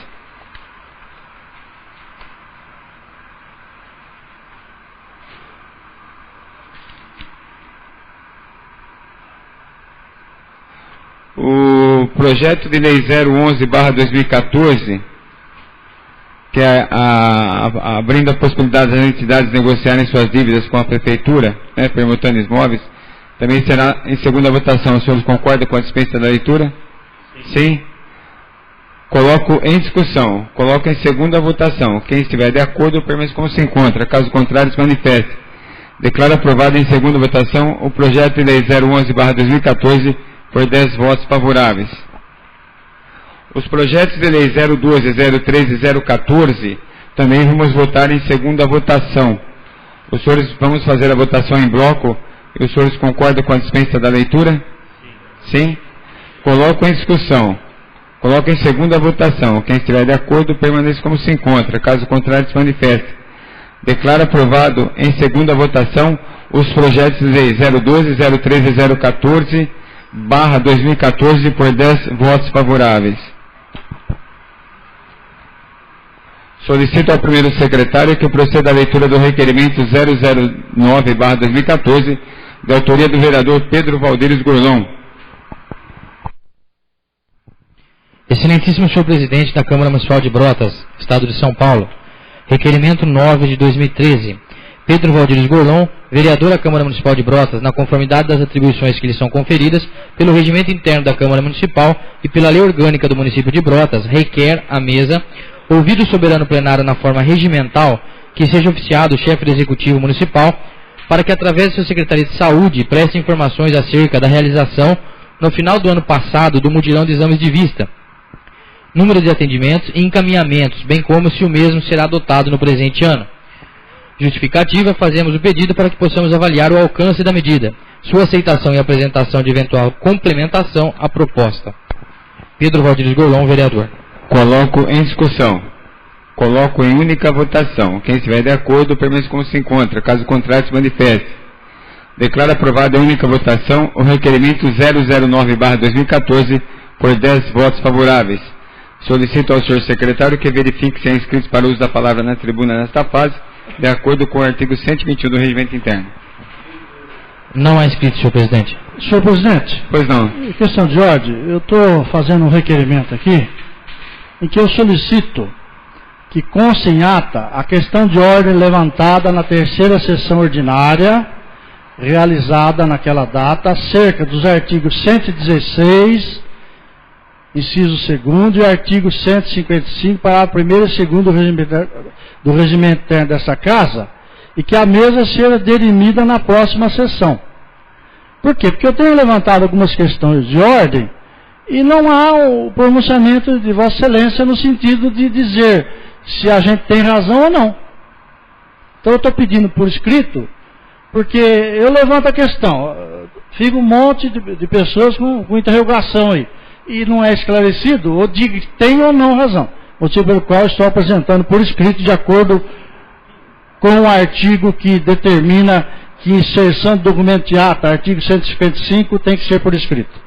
O projeto de lei 011/2014, que é abrindo a possibilidade das entidades negociarem suas dívidas com a prefeitura, permutando imóveis, também será em segunda votação. Os senhores concordam com a dispensa da leitura? Sim? Coloco em discussão. Coloco em segunda votação. Quem estiver de acordo, permaneça como se encontra. Caso contrário, se manifeste. Declaro aprovado em segunda votação o projeto de lei 011/2014 por 10 votos favoráveis. Os projetos de lei 012, 013 e 014 também vamos votar em segunda votação. Os senhores, vamos fazer a votação em bloco. E os senhores concordam com a dispensa da leitura? Sim? Coloco em discussão. Coloco em segunda votação. Quem estiver de acordo, permaneça como se encontra. Caso contrário, se manifeste. Declaro aprovado em segunda votação os projetos de lei 012, 013 e 014/2014 por 10 votos favoráveis. Solicito ao primeiro secretário que proceda à leitura do requerimento 009/2014, de autoria do vereador Pedro Valderes Gorlon. Excelentíssimo senhor presidente da Câmara Municipal de Brotas, Estado de São Paulo. Requerimento 9 de 2013. Pedro Valderes Gorlon, vereador da Câmara Municipal de Brotas, na conformidade das atribuições que lhe são conferidas pelo regimento interno da Câmara Municipal e pela lei orgânica do município de Brotas, requer à mesa, ouvido o soberano plenário na forma regimental, que seja oficiado o chefe do Executivo Municipal, para que, através de sua Secretaria de Saúde, preste informações acerca da realização, no final do ano passado, do mutirão de exames de vista, número de atendimentos e encaminhamentos, bem como se o mesmo será adotado no presente ano. Justificativa, fazemos o pedido para que possamos avaliar o alcance da medida, sua aceitação e apresentação de eventual complementação à proposta. Pedro Valderes Gorlon, vereador. Coloco em discussão. Coloco em única votação. Quem estiver de acordo, permaneça como se encontra. Caso contrário, se manifeste. Declaro aprovado em única votação o requerimento 009/2014 por 10 votos favoráveis. Solicito ao senhor secretário que verifique se há inscritos para o uso da palavra na tribuna nesta fase, de acordo com o artigo 121 do regimento interno. Não há inscritos, senhor presidente. Senhor presidente. Pois não. Em questão de ordem, eu estou fazendo um requerimento aqui, em que eu solicito que conste em ata a questão de ordem levantada na terceira sessão ordinária, realizada naquela data, acerca dos artigos 116, inciso 2º, e artigo 155, parágrafo 1º e 2º do regimento interno dessa Casa, e que a mesa seja dirimida na próxima sessão. Por quê? Porque eu tenho levantado algumas questões de ordem, e não há o pronunciamento de Vossa Excelência no sentido de dizer se a gente tem razão ou não. Então eu estou pedindo por escrito, porque eu levanto a questão, fica um monte de pessoas com interrogação aí, e não é esclarecido, ou diga que tem ou não razão. Motivo pelo qual estou apresentando por escrito, de acordo com o artigo que determina que inserção de documento de ata, artigo 155, tem que ser por escrito.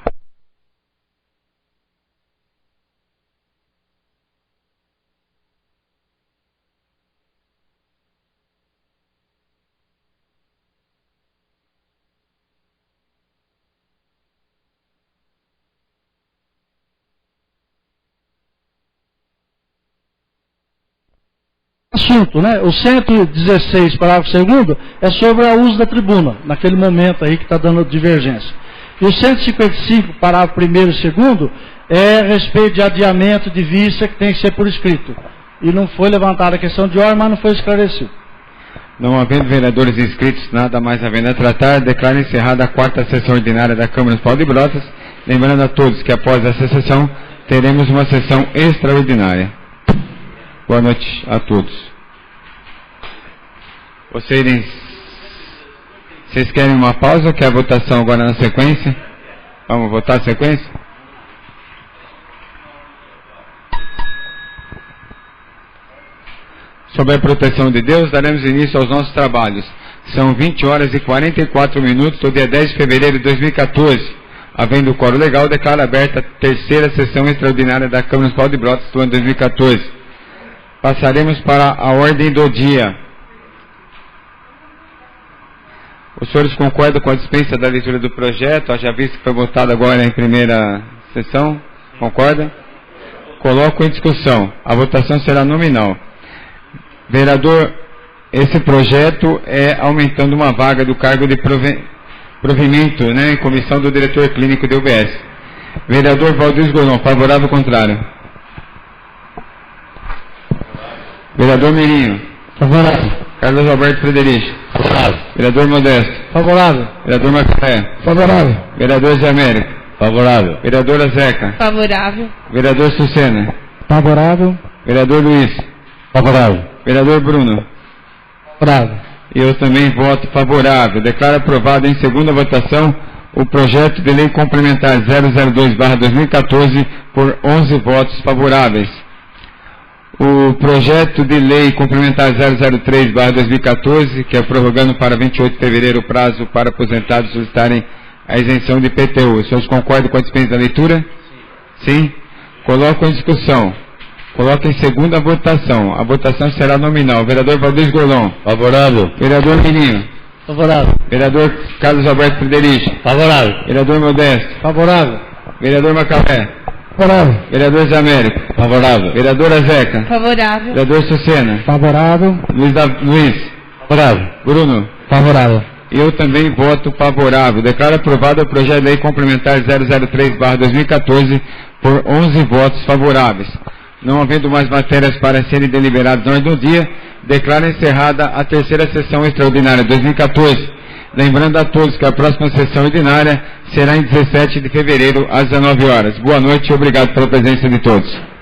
Assunto, né? O 116, parágrafo 2º, é sobre o uso da tribuna, naquele momento aí que está dando divergência. E o 155, parágrafo 1º e 2º, é a respeito de adiamento de vista, que tem que ser por escrito. E não foi levantada a questão de ordem, mas não foi esclarecido. Não havendo vereadores inscritos, nada mais havendo a tratar, declaro encerrada a 4ª sessão ordinária da Câmara Municipal de Brotas, lembrando a todos que após essa sessão, teremos uma sessão extraordinária. Boa noite a todos. Vocês Vocês querem uma pausa ou quer a votação agora na sequência? Vamos votar a sequência? Sobre a proteção de Deus, daremos início aos nossos trabalhos. São 20 horas e 44 minutos do dia 10 de fevereiro de 2014. Havendo o quórum legal, declaro aberta a terceira sessão extraordinária da Câmara Municipal de Brotas do ano 2014. Passaremos para a ordem do dia. Os senhores concordam com a dispensa da leitura do projeto? Já visto que foi votado agora em primeira sessão. Concorda? Coloco em discussão. A votação será nominal. Vereador, esse projeto é aumentando uma vaga do cargo de provimento, em comissão do diretor clínico do UBS. Vereador Valdir Golon, favorável ou contrário? Vereador Mirinho. Favorável. Carlos Alberto Frederico. Favorável. Vereador Modesto. Favorável. Vereador Macalé. Favorável. Vereador Zé Américo. Favorável. Vereadora Zeca. Favorável. Vereador Sucena. Favorável. Vereador Luiz. Favorável. Vereador Bruno. Favorável. Eu também voto favorável. Declaro aprovado em segunda votação o projeto de lei complementar 002/2014 por 11 votos favoráveis. O projeto de lei complementar 003/2014, que é prorrogando para 28 de fevereiro o prazo para aposentados solicitarem a isenção de IPTU. Os senhores concordam com a dispensa da leitura? Sim? Coloco em discussão. Coloco em segunda votação. A votação será nominal. Vereador Valdir Golon. Favorável. Vereador Mirinho. Favorável. Vereador Carlos Alberto Frederico. Favorável. Vereador Modesto. Favorável. Vereador Macalé. Favorável. Vereador Zé Américo. Favorável. Vereadora Zeca. Favorável. Vereador Sucena. Favorável. Luiz. Favorável. Bruno. Favorável. Eu também voto favorável. Declaro aprovado o projeto de lei complementar 003/2014 por 11 votos favoráveis. Não havendo mais matérias para serem deliberadas na ordem do dia, declaro encerrada a terceira sessão extraordinária de 2014. Lembrando a todos que a próxima sessão ordinária será em 17 de fevereiro, às 19 horas. Boa noite e obrigado pela presença de todos.